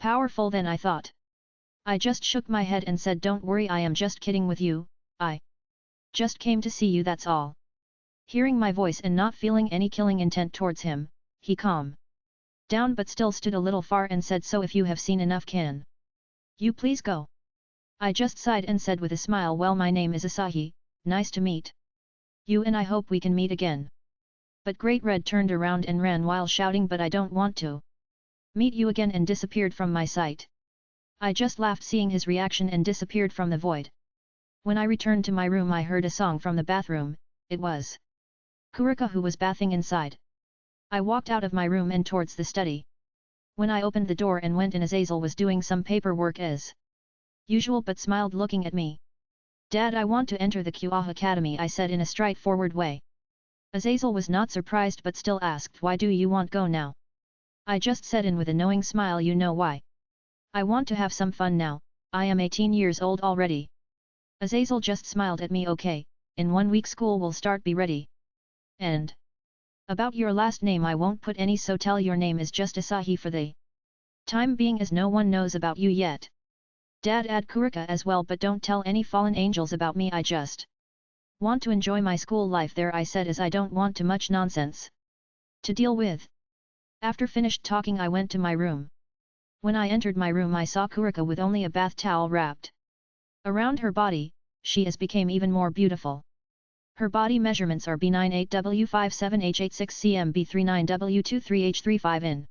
powerful than I thought. I just shook my head and said, don't worry, I am just kidding with you, I just came to see you, that's all. Hearing my voice and not feeling any killing intent towards him, he calmed down but still stood a little far and said, so if you have seen enough, can you please go? I just sighed and said with a smile, well, my name is Asahi, nice to meet you and I hope we can meet again. But Great Red turned around and ran while shouting, but I don't want to meet you again, and disappeared from my sight. I just laughed seeing his reaction and disappeared from the void. When I returned to my room I heard a song from the bathroom. It was Kurika who was bathing inside. I walked out of my room and towards the study. When I opened the door and went in, Azazel was doing some paperwork as usual but smiled looking at me. Dad, I want to enter the QA Academy, I said in a straightforward way. Azazel was not surprised but still asked, why do you want go now? I just said in with a knowing smile, you know why? I want to have some fun now, I am 18 years old already. Azazel just smiled at me, okay, in 1 week school will start, be ready. And about your last name I won't put any, so tell your name is just Asahi for the time being, as no one knows about you yet. Dad, add Kurika as well, but don't tell any fallen angels about me, I just want to enjoy my school life there, I said, as I don't want too much nonsense to deal with. After finished talking I went to my room. When I entered my room I saw Kurika with only a bath towel wrapped around her body. She has become even more beautiful. Her body measurements are B98W57H86 cm B39W23H35 in.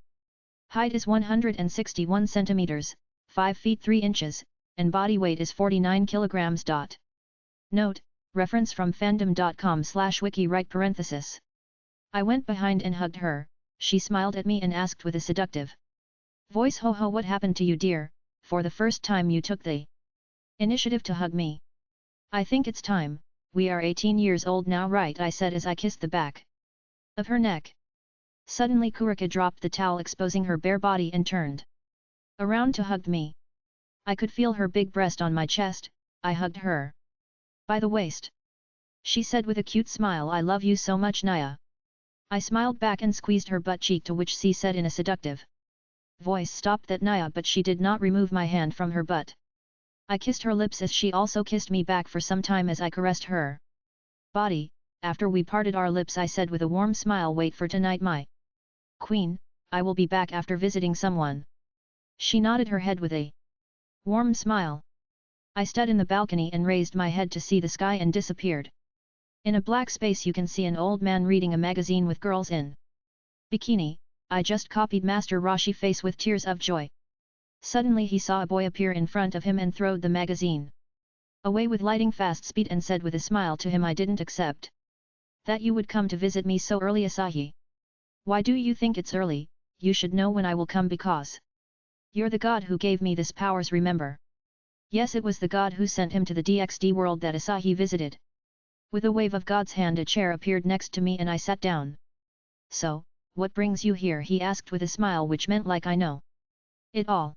Height is 161 centimeters, 5 feet 3 inches, and body weight is 49 kilograms. Note, reference from fandom.com/wiki right parenthesis. I went behind and hugged her. She smiled at me and asked with a seductive voice, ho ho, what happened to you, dear? For the first time you took the initiative to hug me. I think it's time, we are 18 years old now, right? I said as I kissed the back of her neck. Suddenly Kurika dropped the towel exposing her bare body and turned around to hug me. I could feel her big breast on my chest. I hugged her by the waist. She said with a cute smile, I love you so much, Naya. I smiled back and squeezed her butt cheek, to which she said in a seductive voice, stop that, Naya, but she did not remove my hand from her butt. I kissed her lips as she also kissed me back for some time as I caressed her body. After we parted our lips I said with a warm smile, wait for tonight, my queen, I will be back after visiting someone. She nodded her head with a warm smile. I stood in the balcony and raised my head to see the sky and disappeared In a black space you can see an old man reading a magazine with girls in bikini. I just copied Master Rashi face with tears of joy. Suddenly he saw a boy appear in front of him and throwed the magazine away with lightning fast speed and said with a smile to him, I didn't accept that you would come to visit me so early, Asahi. Why do you think it's early? You should know when I will come because you're the god who gave me this powers, remember? Yes, it was the god who sent him to the DxD world that Asahi visited. With a wave of God's hand a chair appeared next to me and I sat down. So, what brings you here? He asked with a smile which meant like I know it all.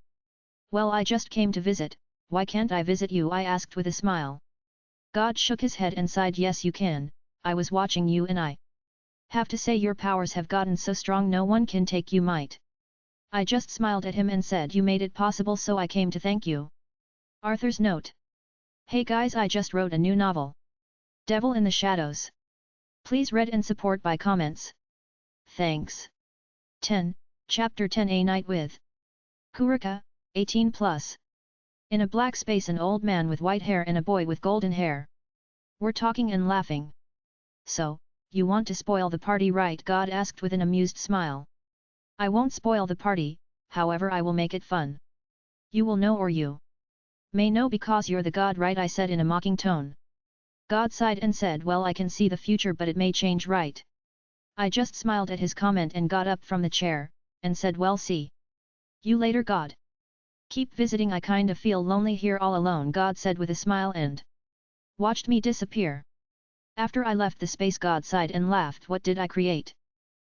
Well, I just came to visit. Why can't I visit you? I asked with a smile. God shook his head and sighed, yes you can, I was watching you and I have to say your powers have gotten so strong no one can take you might. I just smiled at him and said you made it possible so I came to thank you. Arthur's note. Hey guys, I just wrote a new novel. Devil in the Shadows. Please read and support by comments. Thanks. 10, Chapter 10, A Night with Kurika, 18+. In a black space an old man with white hair and a boy with golden hair were talking and laughing. So, you want to spoil the party, right? God asked with an amused smile. I won't spoil the party, however I will make it fun. You will know or you may know because you're the god, right? I said in a mocking tone. God sighed and said, well, I can see the future but it may change, right? I just smiled at his comment and got up from the chair, and said, well, see you later, God. Keep visiting, I kinda feel lonely here all alone, God said with a smile and watched me disappear. After I left the space, God sighed and laughed, what did I create?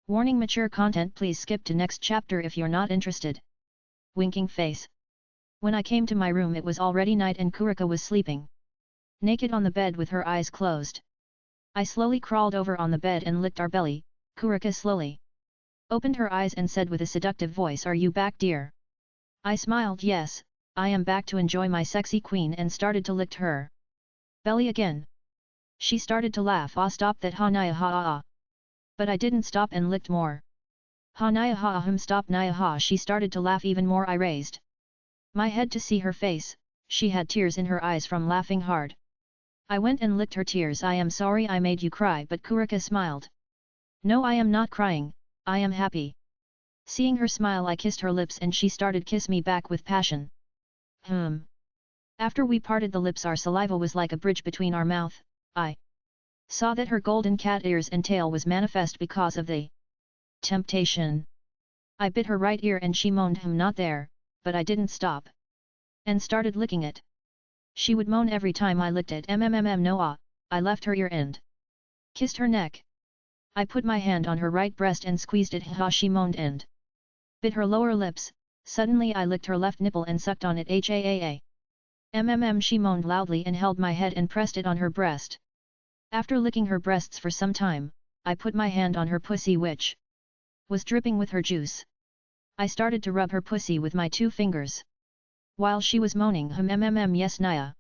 Warning, mature content, please skip to next chapter if you're not interested. Winking face. When I came to my room it was already night and Kurika was sleeping naked on the bed with her eyes closed. I slowly crawled over on the bed and licked our belly. Kurika slowly opened her eyes and said with a seductive voice, are you back, dear? I smiled, yes, I am back to enjoy my sexy queen, and started to lick her belly again. She started to laugh, ah, stop that, ha naya ha ah ah. But I didn't stop and licked more. Ha naya ha ah, stop naya ha. She started to laugh even more. I raised my head to see her face. She had tears in her eyes from laughing hard. I went and licked her tears. I am sorry I made you cry, but Kurika smiled. No, I am not crying, I am happy. Seeing her smile I kissed her lips and she started kiss me back with passion. After we parted the lips our saliva was like a bridge between our mouth. I saw that her golden cat ears and tail was manifest because of the temptation. I bit her right ear and she moaned, not there, but I didn't stop. And started licking it. She would moan every time I licked it. No ah, I left her ear and kissed her neck. I put my hand on her right breast and squeezed it. Ha, she moaned and bit her lower lips. Suddenly I licked her left nipple and sucked on it. She moaned loudly and held my head and pressed it on her breast. After licking her breasts for some time, I put my hand on her pussy which was dripping with her juice. I started to rub her pussy with my 2 fingers. While she was moaning yes Naya.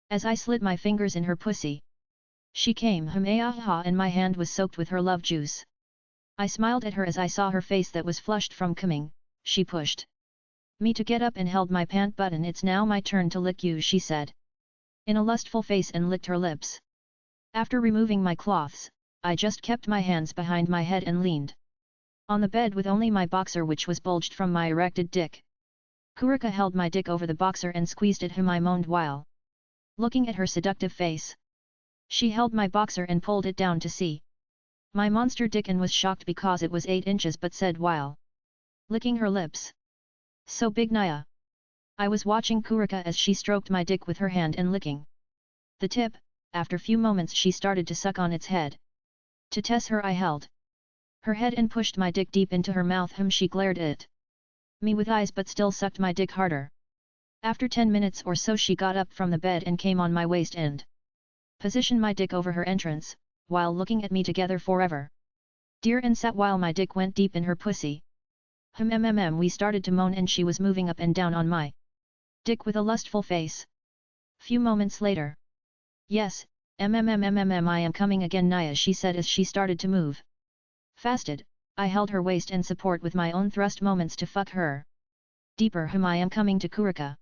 As I slid my fingers in her pussy, she came and my hand was soaked with her love juice. I smiled at her as I saw her face that was flushed from coming. She pushed me to get up and held my pant button. It's now my turn to lick you, she said in a lustful face and licked her lips. After removing my cloths, I just kept my hands behind my head and leaned on the bed with only my boxer which was bulged from my erected dick. Kurika held my dick over the boxer and squeezed it. I moaned while looking at her seductive face. She held my boxer and pulled it down to see my monster dick and was shocked because it was 8 inches but said while licking her lips, so big Naya. I was watching Kurika as she stroked my dick with her hand and licking the tip. After few moments she started to suck on its head. To test her I held her head and pushed my dick deep into her mouth. She glared at me with eyes but still sucked my dick harder. After 10 minutes or so she got up from the bed and came on my waist and positioned my dick over her entrance, while looking at me together forever. Dear, and sat while my dick went deep in her pussy. We started to moan and she was moving up and down on my dick with a lustful face. Few moments later. Yes, I am coming again Naya, she said as she started to move. Fasted, I held her waist and support with my own thrust moments to fuck her deeper. I am coming to Kurika.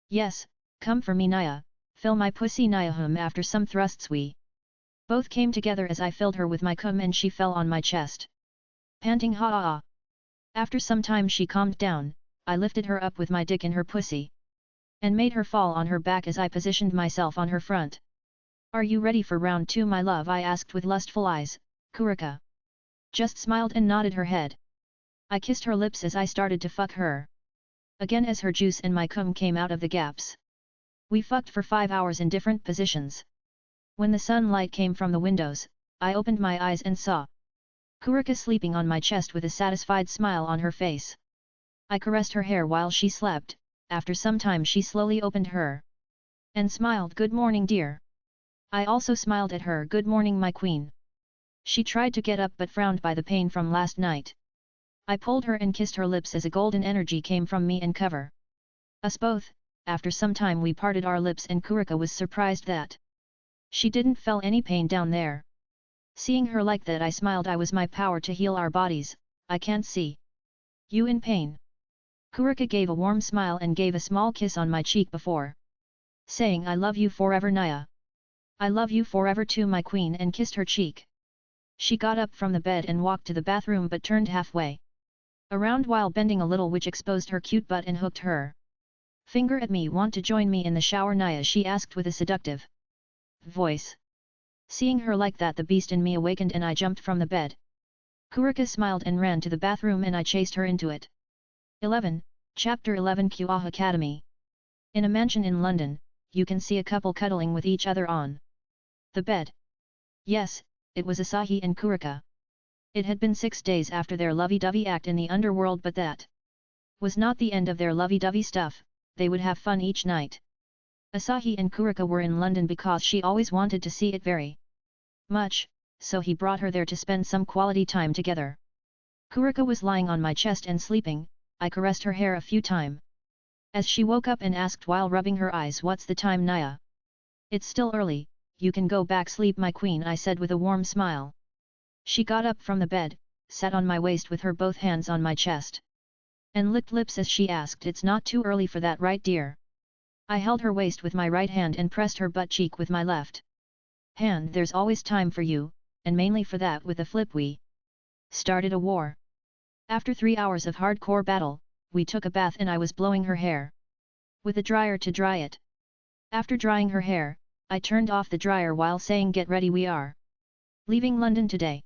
Yes, come for me Naya, fill my pussy Naya. After some thrusts we Both came together as I filled her with my cum and she fell on my chest. Panting ha-ah. After some time she calmed down, I lifted her up with my dick in her pussy. And made her fall on her back as I positioned myself on her front. Are you ready for round 2 my love? I asked with lustful eyes. Kurika just smiled and nodded her head. I kissed her lips as I started to fuck her. Again as her juice and my cum came out of the gaps. We fucked for 5 hours in different positions. When the sunlight came from the windows, I opened my eyes and saw Kurika sleeping on my chest with a satisfied smile on her face. I caressed her hair while she slept. After some time she slowly opened her and smiled. Good morning dear. I also smiled at her. Good morning my queen. She tried to get up but frowned by the pain from last night. I pulled her and kissed her lips as a golden energy came from me and cover us both. After some time we parted our lips and Kurika was surprised that she didn't feel any pain down there. Seeing her like that I smiled. I was my power to heal our bodies. I can't see you in pain. Kurika gave a warm smile and gave a small kiss on my cheek before saying I love you forever Naya. I love you forever too my queen, and kissed her cheek. She got up from the bed and walked to the bathroom but turned halfway around while bending a little, which exposed her cute butt and hooked her finger at me. Want to join me in the shower Naya? She asked with a seductive voice. Seeing her like that the beast in me awakened and I jumped from the bed. Kurika smiled and ran to the bathroom and I chased her into it. 11. Chapter 11 Kua Academy. In a mansion in London, you can see a couple cuddling with each other on the bed. Yes, it was Asahi and Kurika. It had been 6 days after their lovey-dovey act in the underworld, but that was not the end of their lovey-dovey stuff. They would have fun each night. Asahi and Kurika were in London because she always wanted to see it very much, so he brought her there to spend some quality time together. Kurika was lying on my chest and sleeping. I caressed her hair a few times. As she woke up and asked while rubbing her eyes, "What's the time Naya?" "It's still early, you can go back sleep my queen," I said with a warm smile. She got up from the bed, sat on my waist with her both hands on my chest, and licked lips as she asked, "It's not too early for that right dear?" I held her waist with my right hand and pressed her butt cheek with my left hand. "There's always time for you, and mainly for that." With a flip we started a war. After 3 hours of hardcore battle, we took a bath and I was blowing her hair with a dryer to dry it. After drying her hair, I turned off the dryer while saying, "Get ready, we are leaving London today."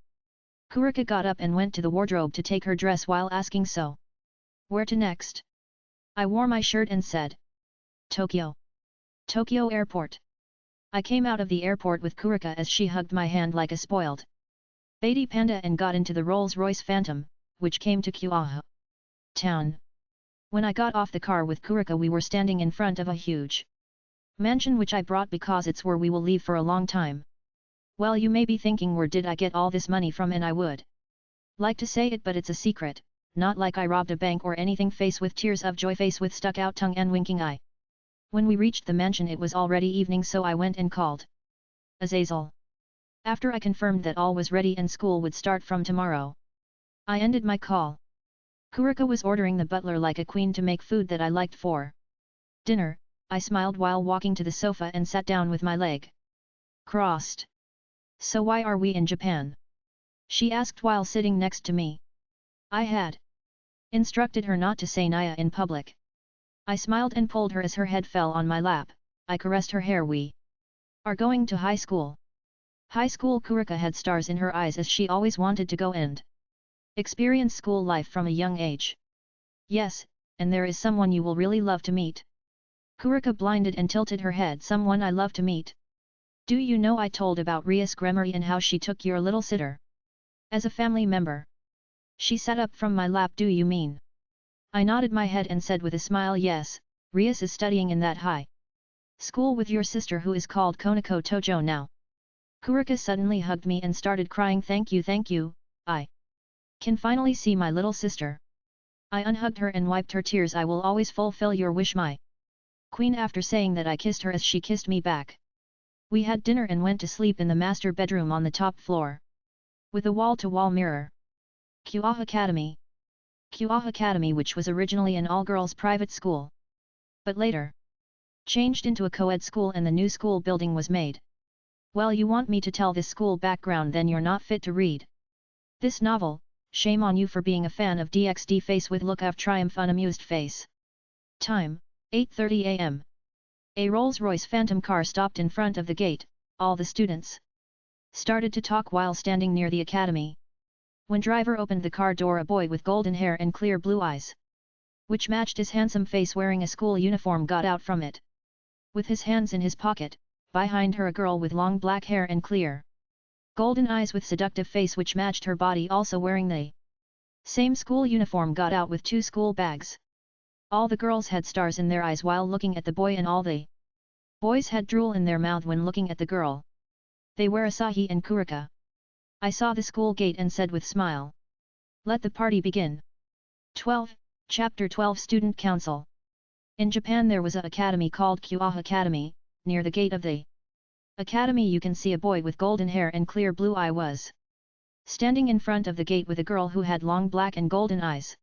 Kurika got up and went to the wardrobe to take her dress while asking, "So, where to next?" I wore my shirt and said, "Tokyo. Tokyo Airport." I came out of the airport with Kurika as she hugged my hand like a spoiled baby panda and got into the Rolls-Royce Phantom, which came to Kyoto town. When I got off the car with Kurika, we were standing in front of a huge mansion which I brought because it's where we will live for a long time. Well, you may be thinking, where did I get all this money from? And I would like to say it, but it's a secret, not like I robbed a bank or anything. Face with tears of joy, face with stuck out tongue and winking eye. When we reached the mansion it was already evening, so I went and called Azazel. After I confirmed that all was ready and school would start from tomorrow, I ended my call. Kurika was ordering the butler like a queen to make food that I liked for dinner. I smiled while walking to the sofa and sat down with my leg crossed. "So why are we in Japan?" she asked while sitting next to me. I had instructed her not to say Naya in public. I smiled and pulled her as her head fell on my lap. I caressed her hair. "We are going to high school." High school. Kurika had stars in her eyes as she always wanted to go and experience school life from a young age. "Yes, and there is someone you will really love to meet." Kurika blinded and tilted her head. "Someone I love to meet? Do you know I told about Rias Gremory and how she took your little sitter as a family member?" She sat up from my lap. "Do you mean?" I nodded my head and said with a smile, "Yes, Rias is studying in that high school with your sister who is called Konako Tojo now." Kurika suddenly hugged me and started crying. Thank you, I can finally see my little sister." I unhugged her and wiped her tears. "I will always fulfill your wish my queen." After saying that I kissed her as she kissed me back. We had dinner and went to sleep in the master bedroom on the top floor, with a wall-to-wall mirror. Kua Academy. Kua Academy, which was originally an all-girls private school, but later changed into a co-ed school, and the new school building was made Well, you want me to tell this school background, then you're not fit to read this novel. Shame on you for being a fan of DxD. Face with look of triumph on amused face. Time, 8:30 am. A Rolls-Royce Phantom car stopped in front of the gate. All the students started to talk while standing near the academy. When driver opened the car door, a boy with golden hair and clear blue eyes, which matched his handsome face wearing a school uniform, got out from it. With his hands in his pocket, behind her a girl with long black hair and clear golden eyes with seductive face which matched her body, also wearing the same school uniform, got out with 2 school bags. All the girls had stars in their eyes while looking at the boy, and all the boys had drool in their mouth when looking at the girl. They were Asahi and Kurika. I saw the school gate and said with smile, "Let the party begin." 12. Chapter 12 Student Council. In Japan there was a academy called Kyoha Academy. Near the gate of the academy you can see a boy with golden hair and clear blue eye was standing in front of the gate with a girl who had long black and golden eyes.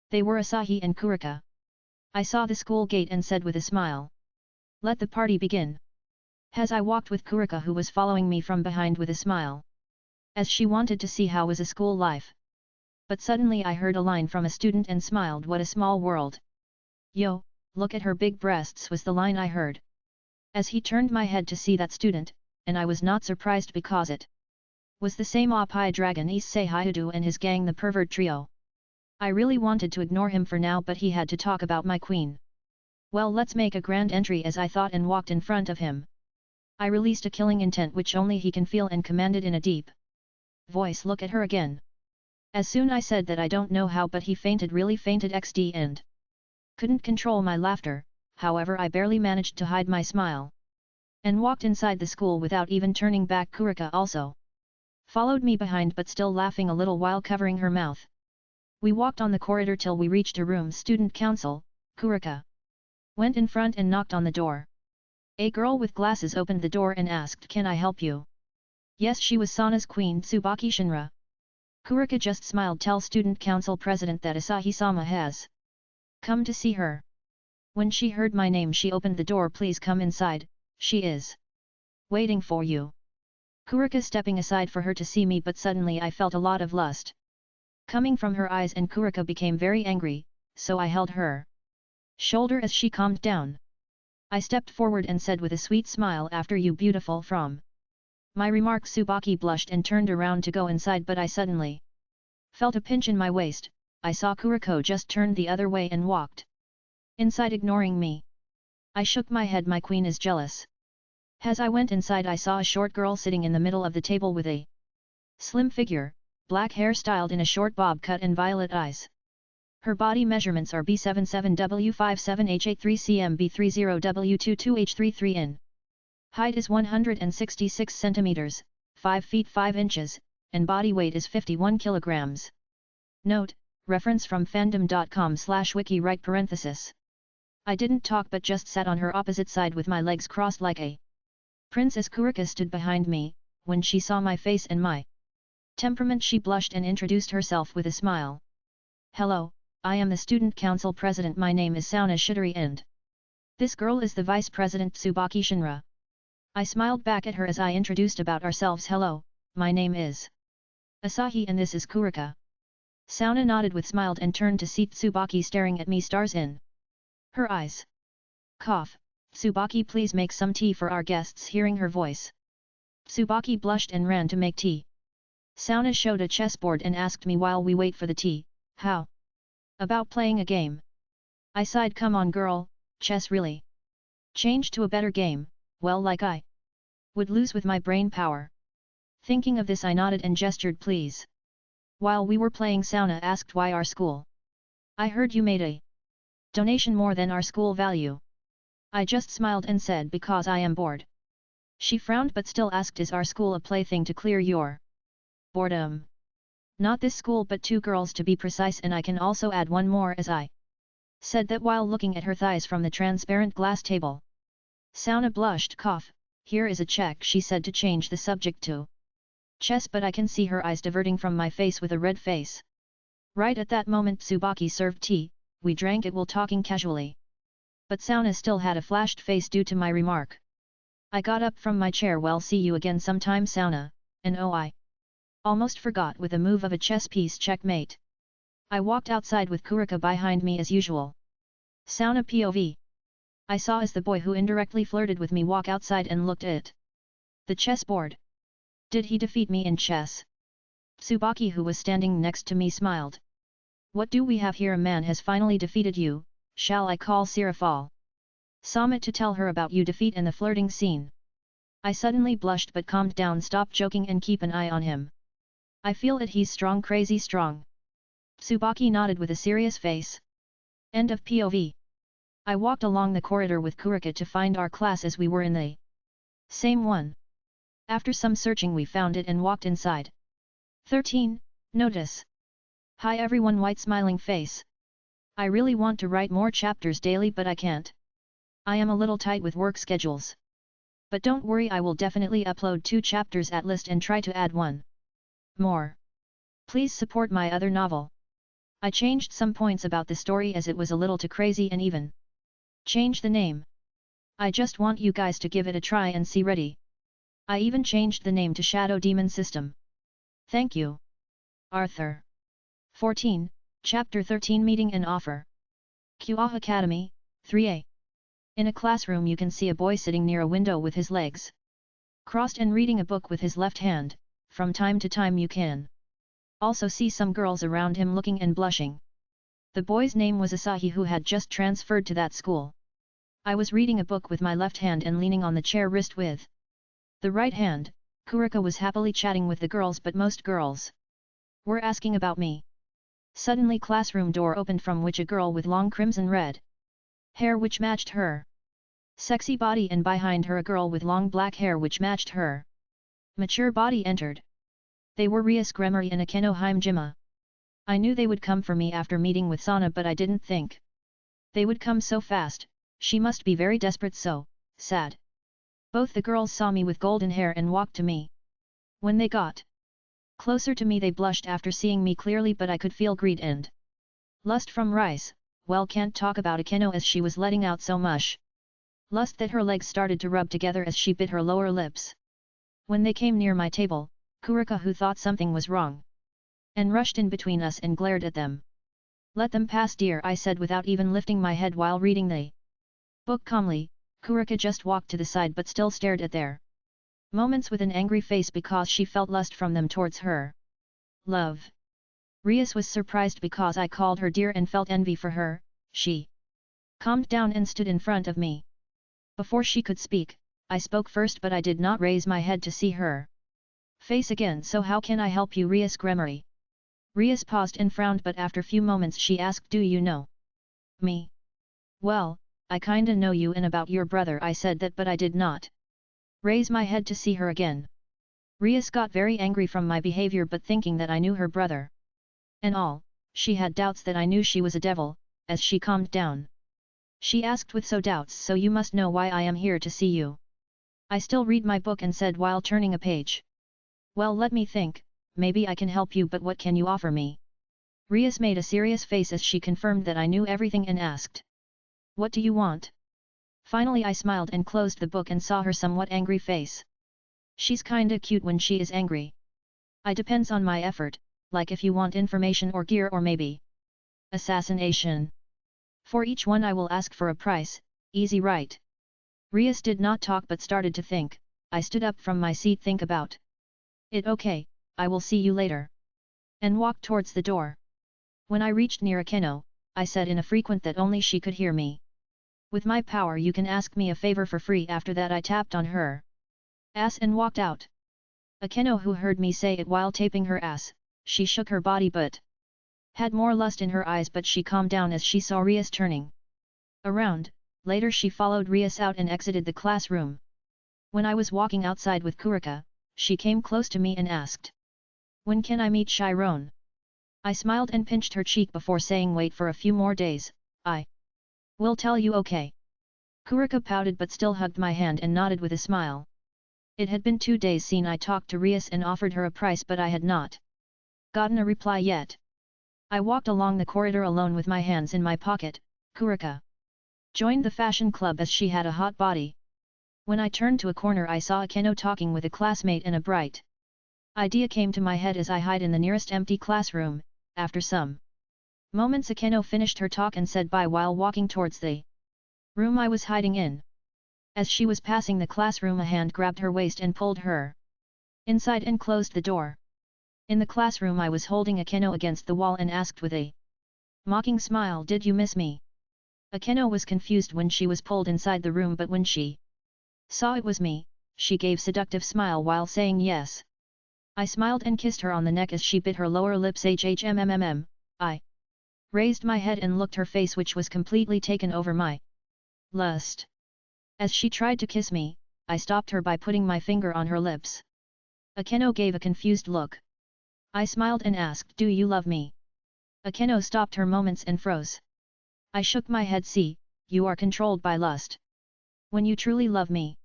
They were Asahi and Kurika. I saw the school gate and said with a smile, "Let the party begin." As I walked with Kurika, who was following me from behind with a smile, as she wanted to see how was a school life. But suddenly I heard a line from a student and smiled. "What a small world. Yo, look at her big breasts," was the line I heard. As he turned my head to see that student, and I was not surprised because it was the same Oppai Dragon Issei Hyudu and his gang, the pervert trio. I really wanted to ignore him for now, but he had to talk about my queen. Well, let's make a grand entry, as I thought, and walked in front of him. I released a killing intent which only he can feel and commanded in a deep voice, "Look at her again." As soon I said that I don't know how, but he fainted, really fainted XD, and couldn't control my laughter. However, I barely managed to hide my smile and walked inside the school without even turning back. Kurika also followed me behind, but still laughing a little while covering her mouth. We walked on the corridor till we reached a room. Student Council. Kurika went in front and knocked on the door. A girl with glasses opened the door and asked, "Can I help you?" Yes, she was Sana's queen, Tsubaki Shinra. Kurika just smiled. Tell Student Council President that Asahi-sama has come to see her. When she heard my name she opened the door. "Please come inside, she is waiting for you." Kurika stepping aside for her to see me, but suddenly I felt a lot of lust coming from her eyes, and Kurika became very angry, so I held her shoulder as she calmed down. I stepped forward and said with a sweet smile, "After you, beautiful." From my remark Tsubaki blushed and turned around to go inside, but I suddenly felt a pinch in my waist. I saw Kuriko just turned the other way and walked inside, ignoring me. I shook my head. My queen is jealous. As I went inside I saw a short girl sitting in the middle of the table with a slim figure, black hair styled in a short bob cut and violet eyes. Her body measurements are B77W57H83cm B30W22H33 in. Height is 166 centimeters, 5 feet 5 inches, and body weight is 51 kilograms. Note, reference from fandom.com/wiki right parenthesis. I didn't talk but just sat on her opposite side with my legs crossed like a princess. Kurika stood behind me. When she saw my face and my temperament she blushed and introduced herself with a smile. "Hello, I am the Student Council President. My name is Sauna Shidori and this girl is the Vice President Tsubaki Shinra." I smiled back at her as I introduced about ourselves. "Hello, my name is Asahi and this is Kurika." Sauna nodded with smiled and turned to see Tsubaki staring at me, stars in her eyes. Cough. "Tsubaki, please make some tea for our guests." Hearing her voice, Tsubaki blushed and ran to make tea. Sauna showed a chessboard and asked me while we wait for the tea, "How about playing a game?" I sighed. "Come on girl, chess really changed to a better game. Well, like I would lose with my brain power." Thinking of this I nodded and gestured please. While we were playing Sauna asked why our school. "I heard you made a donation more than our school value." I just smiled and said, "Because I am bored." She frowned but still asked, "Is our school a plaything to clear your boredom?" "Not this school, but 2 girls to be precise, and I can also add one more," as I said that while looking at her thighs from the transparent glass table. Sauna blushed. Cough. "Here is a check," she said to change the subject to chess, but I can see her eyes diverting from my face with a red face. Right at that moment Tsubaki served tea. We drank it while talking casually. But Sauna still had a flushed face due to my remark. I got up from my chair. Well, see you again sometime, sauna, and oh, I almost forgot. With a move of a chess piece, checkmate. I walked outside with Kurika behind me as usual. Sauna POV. I saw as the boy who indirectly flirted with me walk outside and looked at the chessboard. Did he defeat me in chess? Tsubaki, who was standing next to me, smiled. What do we have here? A man has finally defeated you. Shall I call Sirafal Samit to tell her about your defeat and the flirting scene? I suddenly blushed but calmed down. Stop joking and keep an eye on him. I feel it, he's strong, crazy strong. Tsubaki nodded with a serious face. End of POV. I walked along the corridor with Kurika to find our class as we were in the same one. After some searching we found it and walked inside. 13. Notice. Hi everyone, white smiling face. I really want to write more chapters daily but I can't. I am a little tight with work schedules. But don't worry, I will definitely upload 2 chapters at least and try to add 1 more. Please support my other novel. I changed some points about the story as it was a little too crazy and even change the name. I just want you guys to give it a try and see. Ready? I even changed the name to Shadow Demon System. Thank you. Arthur. 14, Chapter 13, Meeting and Offer. Kua Academy, 3A. In a classroom you can see a boy sitting near a window with his legs crossed and reading a book with his left hand. From time to time you can also see some girls around him looking and blushing. The boy's name was Asahi, who had just transferred to that school. I was reading a book with my left hand and leaning on the chair wrist with the right hand. Kurika was happily chatting with the girls, but most girls were asking about me. Suddenly classroom door opened, from which a girl with long crimson red hair which matched her sexy body, and behind her a girl with long black hair which matched her mature body entered. They were Rias Gremory and Akeno Himejima. I knew they would come for me after meeting with Sana, but I didn't think they would come so fast. She must be very desperate, so sad. Both the girls saw me with golden hair and walked to me. When they got closer to me they blushed after seeing me clearly, but I could feel greed and lust from Rice. Well, can't talk about Akeno as she was letting out so much lust that her legs started to rub together as she bit her lower lips. When they came near my table, Kurika, who thought something was wrong and rushed in between us and glared at them. Let them pass, dear, I said without even lifting my head while reading the book calmly. Kurika just walked to the side but still stared at their moments with an angry face because she felt lust from them towards her. Love. Rias was surprised because I called her dear and felt envy for her. She calmed down and stood in front of me. Before she could speak, I spoke first, but I did not raise my head to see her face again. So how can I help you, Rias Gremory? Rias paused and frowned, but after few moments she asked, do you know me? Well, I kinda know you and about your brother. I said that, but I did not raise my head to see her again. Rias got very angry from my behavior, but thinking that I knew her brother and all, she had doubts that I knew she was a devil. As she calmed down, she asked with so doubts, so you must know why I am here to see you. I still read my book and said while turning a page. Well, let me think, maybe I can help you, but what can you offer me? Rias made a serious face as she confirmed that I knew everything and asked, what do you want? Finally I smiled and closed the book and saw her somewhat angry face. She's kinda cute when she is angry. I depends on my effort, like if you want information or gear or maybe assassination. For each one I will ask for a price, easy right? Rias did not talk but started to think. I stood up from my seat. Think about it. Okay, I will see you later. And walked towards the door. When I reached near Akeno, I said in a frequent that only she could hear me. With my power you can ask me a favor for free. After that I tapped on her ass and walked out. Akeno, who heard me say it while taping her ass, she shook her body but had more lust in her eyes, but she calmed down as she saw Rias turning around. Later she followed Rias out and exited the classroom. When I was walking outside with Kurika, she came close to me and asked, when can I meet Chiron? I smiled and pinched her cheek before saying, wait for a few more days, I will tell you, okay? Kurika pouted but still hugged my hand and nodded with a smile. It had been 2 days since I talked to Rias and offered her a price, but I had not gotten a reply yet. I walked along the corridor alone with my hands in my pocket. Kurika joined the fashion club as she had a hot body. When I turned to a corner I saw Akeno talking with a classmate and a bright idea came to my head as I hid in the nearest empty classroom. After some moments Akeno finished her talk and said bye while walking towards the room I was hiding in. As she was passing the classroom a hand grabbed her waist and pulled her inside and closed the door. In the classroom I was holding Akeno against the wall and asked with a mocking smile, "Did you miss me?" Akeno was confused when she was pulled inside the room, but when she saw it was me, she gave seductive smile while saying yes. I smiled and kissed her on the neck as she bit her lower lips. HHMMMM. I raised my head and looked her face, which was completely taken over my lust. As she tried to kiss me, I stopped her by putting my finger on her lips. Akeno gave a confused look. I smiled and asked, "Do you love me?" Akeno stopped her moments and froze. I shook my head. "See, you are controlled by lust. When you truly love me,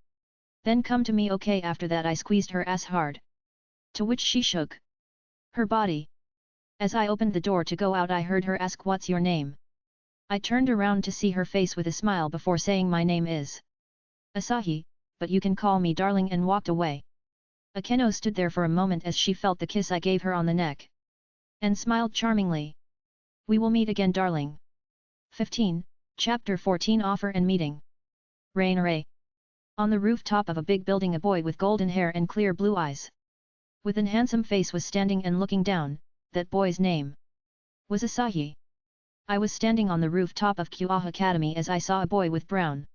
then come to me, okay?" After that I squeezed her ass hard. To which she shook her body. As I opened the door to go out I heard her ask, "What's your name?" I turned around to see her face with a smile before saying, "My name is Asahi, but you can call me darling," and walked away. Akeno stood there for a moment as she felt the kiss I gave her on the neck. And smiled charmingly. "We will meet again, darling." 15, Chapter 14 Offer and Meeting. Rain. On the rooftop of a big building a boy with golden hair and clear blue eyes with an handsome face was standing and looking down. That boy's name was Asahi. I was standing on the rooftop of Kyoah Academy as I saw a boy with brown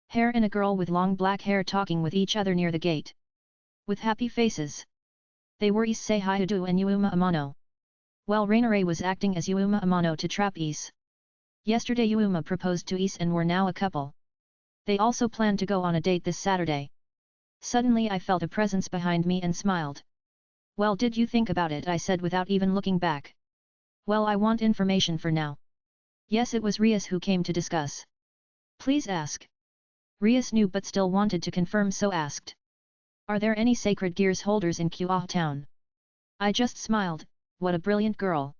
hair and a girl with long black hair talking with each other near the gate. With happy faces. They were Issei Hyudu and Yuma Amano. Well, Rainare was acting as Yuma Amano to trap Ise. Yesterday Yuma proposed to Ise and were now a couple. They also planned to go on a date this Saturday. Suddenly I felt a presence behind me and smiled. "Well, did you think about it?" I said without even looking back. "Well, I want information for now." Yes, it was Rias who came to discuss. "Please ask." Rias knew but still wanted to confirm, so asked. "Are there any sacred gears holders in Kyoah town?" I just smiled. "What a brilliant girl.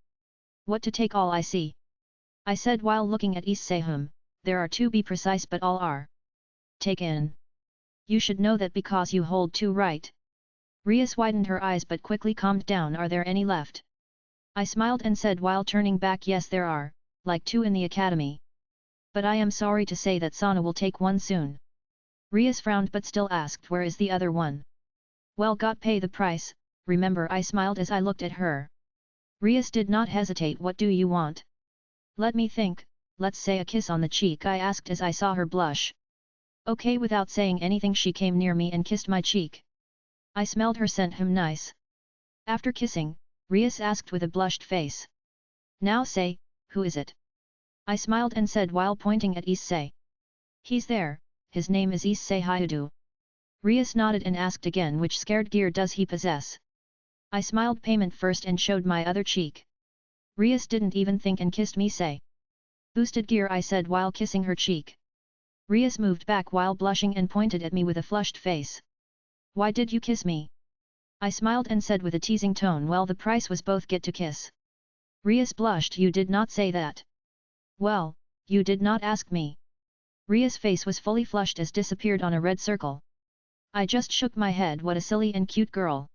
What to take all I see," I said while looking at Issei-hum. "There are to be precise, but all are taken. You should know that because you hold two, right?" Rias widened her eyes but quickly calmed down. "Are there any left?" I smiled and said while turning back, "Yes, there are, like 2 in the academy. But I am sorry to say that Sana will take one soon." Rias frowned but still asked, "Where is the other one?" "Well, got pay the price, remember?" I smiled as I looked at her. Rias did not hesitate. "What do you want?" "Let me think, let's say a kiss on the cheek," I asked as I saw her blush. Okay, without saying anything she came near me and kissed my cheek. I smelled her scent. Nice. After kissing, Rias asked with a blushed face. "Now say, who is it?" I smiled and said while pointing at Issei. "He's there, his name is Issei Hyudu." Rias nodded and asked again, "Which scared gear does he possess?" I smiled payment first and showed my other cheek. Rias didn't even think and kissed me. "Say. Boosted gear," I said while kissing her cheek. Rias moved back while blushing and pointed at me with a flushed face. "Why did you kiss me?" I smiled and said with a teasing tone, "Well, the price was both get to kiss." Rias blushed. "You did not say that." "Well, you did not ask me." Rias' face was fully flushed as disappeared on a red circle. I just shook my head. What a silly and cute girl.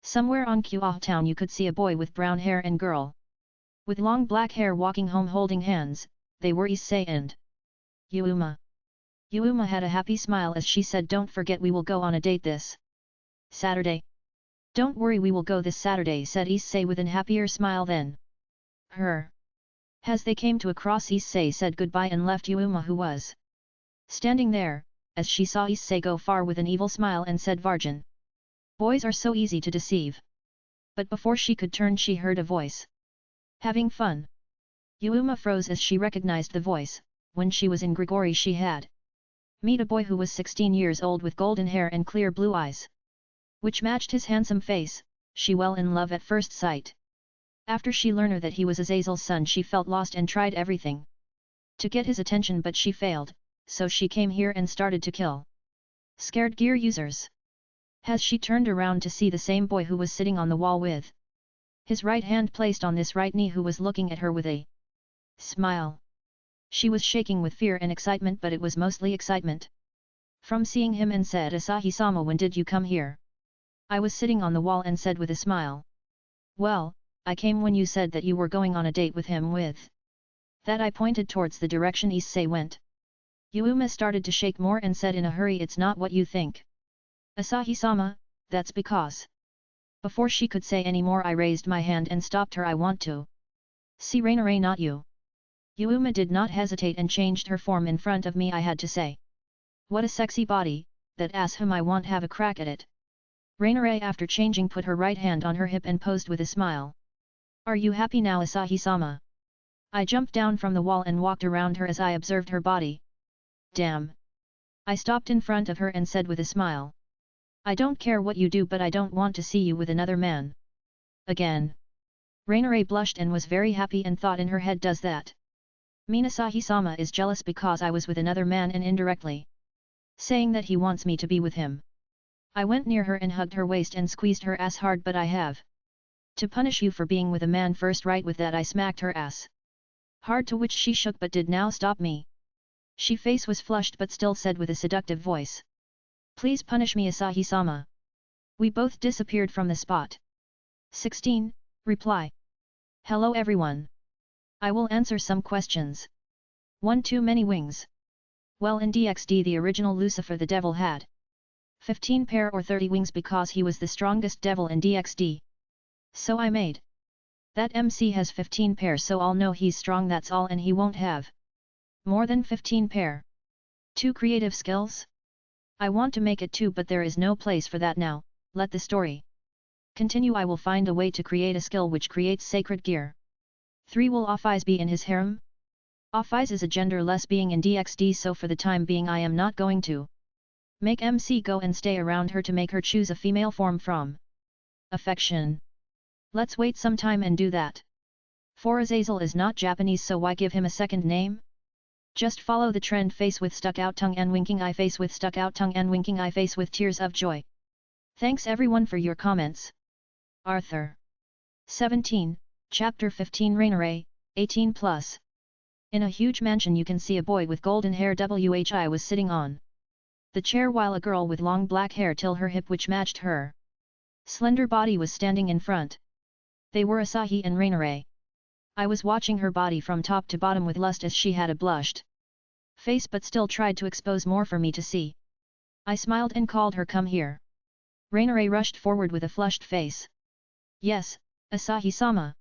Somewhere on Kyoah town you could see a boy with brown hair and girl with long black hair walking home holding hands. They were Issei and Yuma. Yuma had a happy smile as she said, "Don't forget we will go on a date this Saturday." "Don't worry, we will go this Saturday," said Issei with an happier smile than her. As they came to a cross, Issei said goodbye and left Yuma, who was standing there, as she saw Issei go far with an evil smile and said, "Varjan. Boys are so easy to deceive." But before she could turn she heard a voice. "Having fun?" Yuma froze as she recognized the voice. When she was in Grigori she had met a boy who was 16 years old with golden hair and clear blue eyes, which matched his handsome face. She fell in love at first sight. After she learned that he was Azazel's son, she felt lost and tried everything to get his attention, but she failed, so she came here and started to kill scared gear users. As she turned around to see the same boy who was sitting on the wall with his right hand placed on this right knee, who was looking at her with a smile. She was shaking with fear and excitement, but it was mostly excitement. from seeing him and said, Asahi-sama, when did you come here? I was sitting on the wall and said with a smile. Well, I came when you said that you were going on a date with him with. That I pointed towards the direction Issei went. Yuuma started to shake more and said in a hurry, it's not what you think. Asahi-sama, that's because. Before she could say any more I raised my hand and stopped her. I want to. See Rainare, not you. Yuuma did not hesitate and changed her form in front of me. I had to say. What a sexy body, that ass. I want have a crack at it. Rainare after changing put her right hand on her hip and posed with a smile. Are you happy now, Asahi-sama? I jumped down from the wall and walked around her as I observed her body. Damn. I stopped in front of her and said with a smile. I don't care what you do, but I don't want to see you with another man. Again. Rainare blushed and was very happy and thought in her head, does that mean Asahi-sama is jealous because I was with another man and indirectly saying that he wants me to be with him? I went near her and hugged her waist and squeezed her ass hard. But I have to punish you for being with a man first. Right with that I smacked her ass hard, to which she shook but did now stop me. She face was flushed but still said with a seductive voice. Please punish me, Asahi-sama. We both disappeared from the spot. 16. Reply. Hello everyone. I will answer some questions. 1. Too many wings. Well, in DxD the original Lucifer the devil had 15 pair or 30 wings because he was the strongest devil in DxD. So I made that MC has 15 pair, so I'll know he's strong, that's all, and he won't have more than 15 pair. 2. Creative skills. I want to make it 2, but there is no place for that now. Let the story continue. I will find a way to create a skill which creates sacred gear. 3. Will Offis be in his harem? Offis is a genderless being in DxD, so for the time being I am not going to make MC go and stay around her to make her choose a female form from affection. Let's wait some time and do that. 4. Azazel is not Japanese, so why give him a second name? Just follow the trend. Face with stuck out tongue and winking eye. Face with stuck out tongue and winking eye. Face with tears of joy. Thanks everyone for your comments. Arthur. 17, Chapter 15. Rainare, 18+. In a huge mansion you can see a boy with golden hair whi was sitting on the chair, while a girl with long black hair till her hip which matched her slender body was standing in front. They were Asahi and Rainare. I was watching her body from top to bottom with lust as she had a blushed face but still tried to expose more for me to see. I smiled and called her, come here. Rainare rushed forward with a flushed face. Yes, Asahi-sama.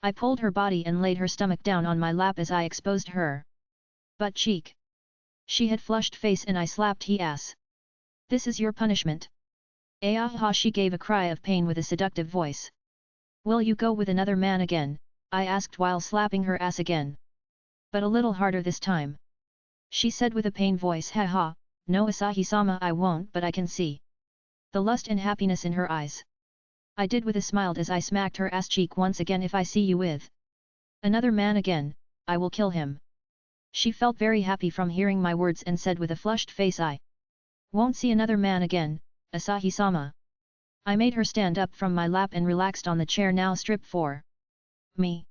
I pulled her body and laid her stomach down on my lap as I exposed her butt cheek. She had flushed face and I slapped he ass. This is your punishment. Ayaha, she gave a cry of pain with a seductive voice. Will you go with another man again? I asked while slapping her ass again. But a little harder this time. She said with a pained voice, haha, no Asahi-sama, I won't, but I can see the lust and happiness in her eyes. I did with a smile as I smacked her ass cheek once again. If I see you with another man again, I will kill him. She felt very happy from hearing my words and said with a flushed face, I won't see another man again, Asahi-sama. I made her stand up from my lap and relaxed on the chair. Now strip for me.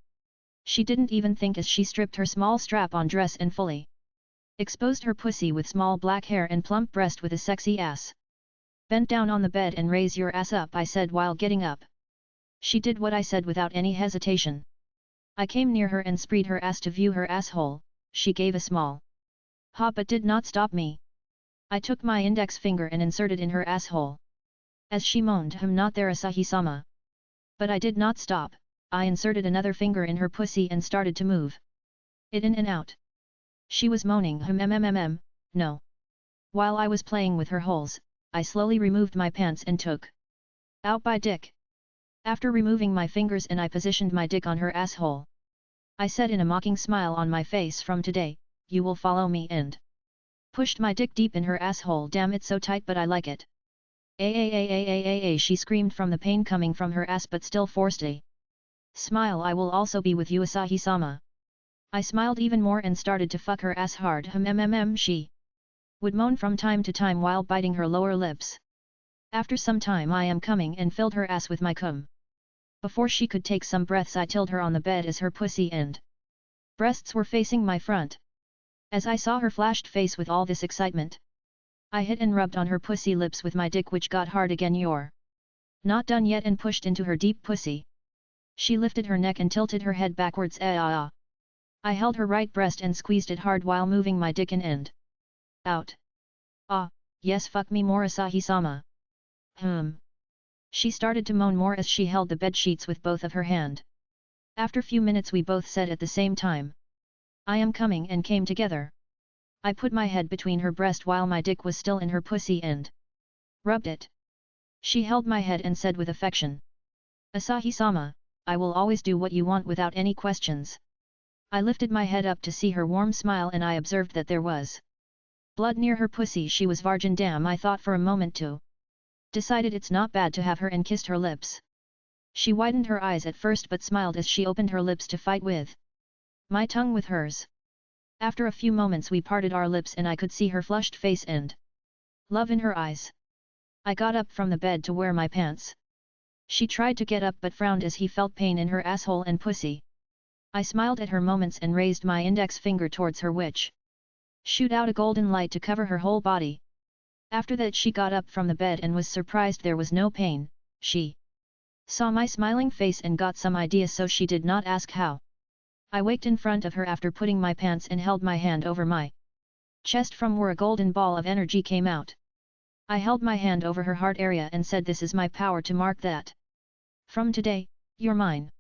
She didn't even think as she stripped her small strap-on dress and fully exposed her pussy with small black hair and plump breast with a sexy ass. Bent down on the bed and raise your ass up, I said while getting up. She did what I said without any hesitation. I came near her and spread her ass to view her asshole. She gave a small ha but did not stop me. I took my index finger and inserted in her asshole. As she moaned, not there Asahi-sama. But I did not stop. I inserted another finger in her pussy and started to move it in and out. She was moaning no. While I was playing with her holes, I slowly removed my pants and took out my dick. After removing my fingers and I positioned my dick on her asshole. I said in a mocking smile on my face, from today, you will follow me, and pushed my dick deep in her asshole. Damn, it's so tight but I like it. She screamed from the pain coming from her ass but still forced a smile. I will also be with you, Asahi-sama. I smiled even more and started to fuck her ass hard. She would moan from time to time while biting her lower lips. After some time I am coming and filled her ass with my cum. Before she could take some breaths I tilled her on the bed as her pussy and breasts were facing my front. As I saw her flashed face with all this excitement, I hit and rubbed on her pussy lips with my dick which got hard again. You're not done yet, and pushed into her deep pussy. She lifted her neck and tilted her head backwards. I held her right breast and squeezed it hard while moving my dick in and out. Ah, yes, fuck me more, Asahi-sama. She started to moan more as she held the bed sheets with both of her hand. After few minutes we both said at the same time, I am coming, and came together. I put my head between her breast while my dick was still in her pussy and rubbed it. She held my head and said with affection, Asahi-sama, I will always do what you want without any questions. I lifted my head up to see her warm smile and I observed that there was blood near her pussy. She was virgin. Damn, I thought for a moment too. Decided it's not bad to have her and kissed her lips. She widened her eyes at first but smiled as she opened her lips to fight with my tongue with hers. After a few moments we parted our lips and I could see her flushed face and love in her eyes. I got up from the bed to wear my pants. She tried to get up but frowned as he felt pain in her asshole and pussy. I smiled at her moments and raised my index finger towards her which shoot out a golden light to cover her whole body. After that she got up from the bed and was surprised there was no pain. She saw my smiling face and got some idea, so she did not ask how. I waked in front of her after putting my pants and held my hand over my chest from where a golden ball of energy came out. I held my hand over her heart area and said, this is my power to mark that. From today, you're mine.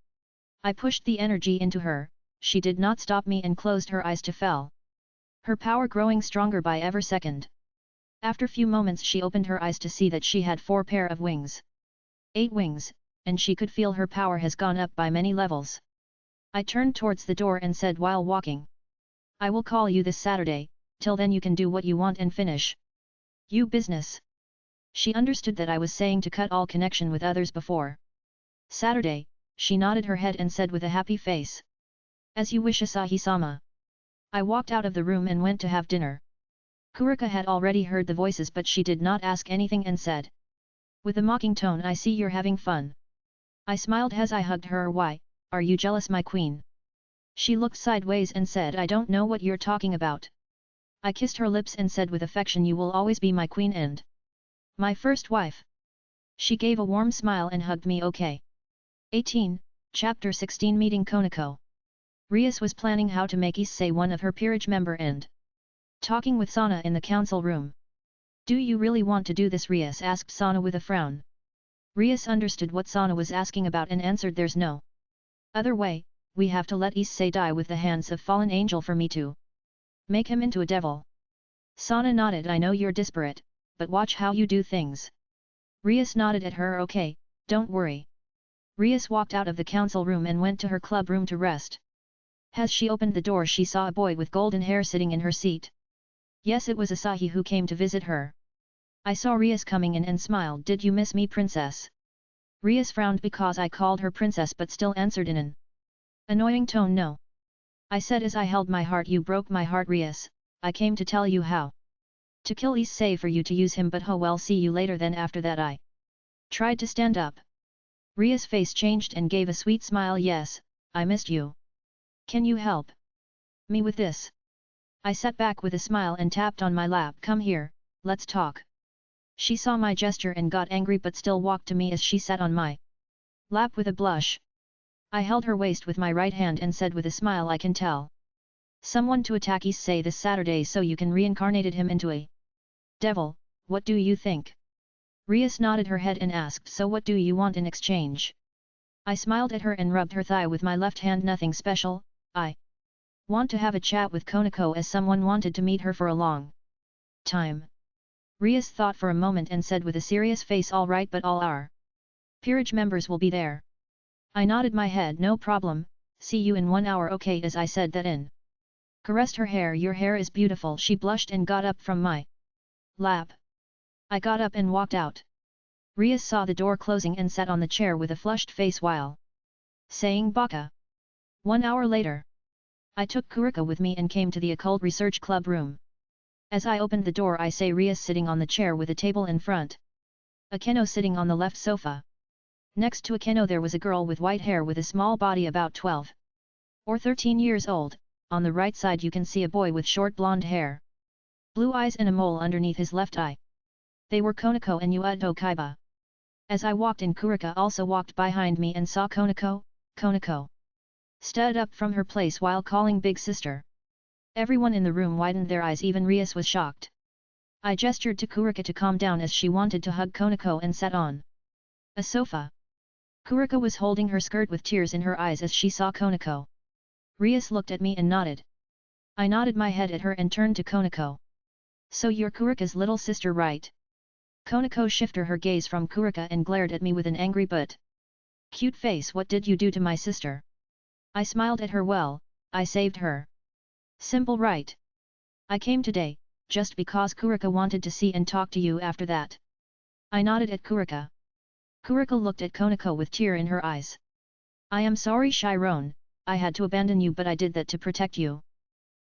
I pushed the energy into her. She did not stop me and closed her eyes to fell. Her power growing stronger by every second. After few moments she opened her eyes to see that she had 4 pair of wings. 8 wings, and she could feel her power has gone up by many levels. I turned towards the door and said while walking, I will call you this Saturday, till then you can do what you want and finish you business. She understood that I was saying to cut all connection with others before Saturday. She nodded her head and said with a happy face, as you wish, Asahi-sama. I walked out of the room and went to have dinner. Kurika had already heard the voices but she did not ask anything and said, with a mocking tone, I see you're having fun. I smiled as I hugged her. Why, are you jealous, my queen? She looked sideways and said, I don't know what you're talking about. I kissed her lips and said with affection, you will always be my queen and my first wife. She gave a warm smile and hugged me. Okay. 18, Chapter 16. Meeting Konako. Rias was planning how to make Issei one of her peerage member and talking with Sana in the council room. Do you really want to do this? Rias asked Sana with a frown. Rias understood what Sana was asking about and answered, there's no other way. We have to let Issei die with the hands of fallen angel for me to make him into a devil. Sana nodded. I know you're desperate, but watch how you do things. Rias nodded at her. Okay, don't worry. Rias walked out of the council room and went to her club room to rest. As she opened the door she saw a boy with golden hair sitting in her seat. Yes, it was Asahi who came to visit her. I saw Rias coming in and smiled. Did you miss me, princess? Rias frowned because I called her princess but still answered in an annoying tone, no. I said as I held my heart. You broke my heart, Rias. I came to tell you how to kill Issei for you to use him, but oh well, see you later. Then after that I tried to stand up. Rias' face changed and gave a sweet smile. Yes, I missed you. Can you help me with this? I sat back with a smile and tapped on my lap. Come here, let's talk. She saw my gesture and got angry but still walked to me as she sat on my lap with a blush. I held her waist with my right hand and said with a smile, I can tell someone to attack Issei this Saturday so you can reincarnated him into a devil. What do you think? Rias nodded her head and asked, so what do you want in exchange? I smiled at her and rubbed her thigh with my left hand. Nothing special, I want to have a chat with Konako as someone wanted to meet her for a long time. Rias thought for a moment and said with a serious face, all right, but all our peerage members will be there. I nodded my head. No problem, see you in 1 hour. Okay. As I said that in caressed her hair. Your hair is beautiful. She blushed and got up from my lap. I got up and walked out. Rias saw the door closing and sat on the chair with a flushed face while saying baka. 1 hour later. I took Kurika with me and came to the Occult Research Club room. As I opened the door I saw Rias sitting on the chair with a table in front. Akeno sitting on the left sofa. Next to Akeno there was a girl with white hair with a small body about 12 or 13 years old. On the right side you can see a boy with short blonde hair. blue eyes and a mole underneath his left eye. They were Konako and Yuado Kaiba. As I walked in, Kurika also walked behind me and saw Konako. Konako stood up from her place while calling big sister. Everyone in the room widened their eyes, even Rias was shocked. I gestured to Kurika to calm down as she wanted to hug Konako and sat on a sofa. Kurika was holding her skirt with tears in her eyes as she saw Konako. Rias looked at me and nodded. I nodded my head at her and turned to Konako. So you're Kurika's little sister, right? Konako shifted her gaze from Kurika and glared at me with an angry but cute face. What did you do to my sister? I smiled at her. Well, I saved her. Simple, right? I came today, just because Kurika wanted to see and talk to you after that. I nodded at Kurika. Kurika looked at Konako with tear in her eyes. I am sorry, Chiron, I had to abandon you, but I did that to protect you.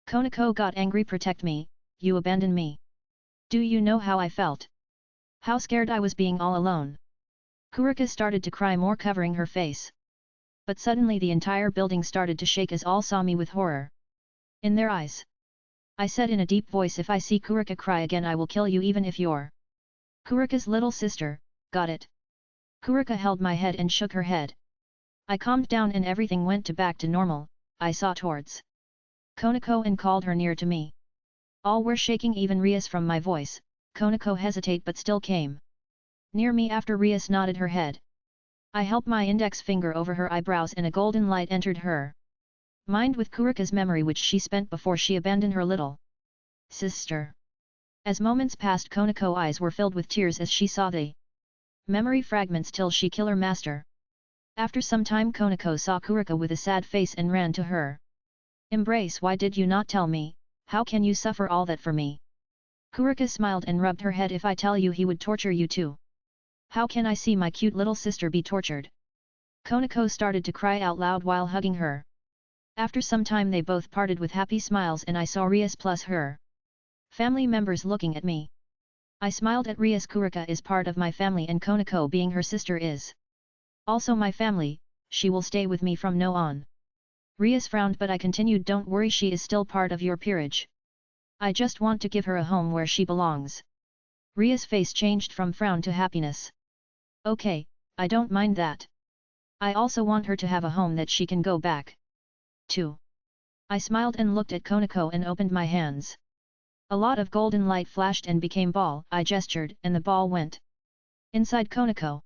Konako got angry. Protect me? You abandoned me. Do you know how I felt? How scared I was being all alone. Kurika started to cry more, covering her face. But suddenly the entire building started to shake as all saw me with horror in their eyes. I said in a deep voice, if I see Kurika cry again I will kill you, even if you're Kurika's little sister. Got it? Kurika held my head and shook her head. I calmed down and everything went back to normal. I saw towards Konako and called her near to me. All were shaking, even Rias, from my voice. Konako hesitated but still came near me after Rias nodded her head. I held my index finger over her eyebrows and a golden light entered her mind with Kurika's memory which she spent before she abandoned her little sister. As moments passed, Konako's eyes were filled with tears as she saw the memory fragments till she killed her master. After some time, Konako saw Kurika with a sad face and ran to her embrace. Why did you not tell me? How can you suffer all that for me? Kurika smiled and rubbed her head. If I tell you, he would torture you too. How can I see my cute little sister be tortured? Konako started to cry out loud while hugging her. After some time they both parted with happy smiles and I saw Rias plus her family members looking at me. I smiled at Rias. Kurika is part of my family and Konako, being her sister, is also my family. She will stay with me from now on. Rias frowned but I continued, don't worry, she is still part of your peerage. I just want to give her a home where she belongs. Rias' face changed from frown to happiness. Okay, I don't mind that. I also want her to have a home that she can go back to. I smiled and looked at Konako and opened my hands. A lot of golden light flashed and became ball. I gestured and the ball went inside Konako.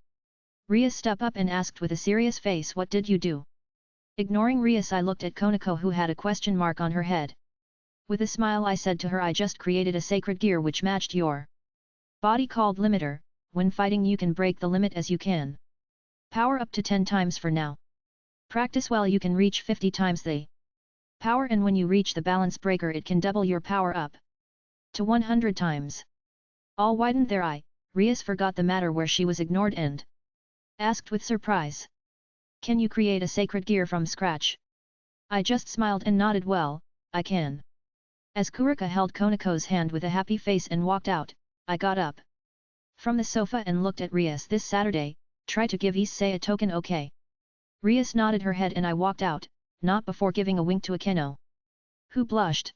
Rias stepped up and asked with a serious face, what did you do? Ignoring Rias, I looked at Konako who had a question mark on her head. With a smile I said to her, I just created a sacred gear which matched your body called Limiter. When fighting you can break the limit as you can power up to 10 times for now. Practice well, you can reach 50 times the power, and when you reach the balance breaker it can double your power up to 100 times. All widened their eye. Rias forgot the matter where she was ignored and asked with surprise. Can you create a sacred gear from scratch? I just smiled and nodded, well, I can. As Kurika held Konako's hand with a happy face and walked out, I got up from the sofa and looked at Rias. This Saturday, try to give Issei a token, okay? Rias nodded her head and I walked out, not before giving a wink to Akeno, who blushed.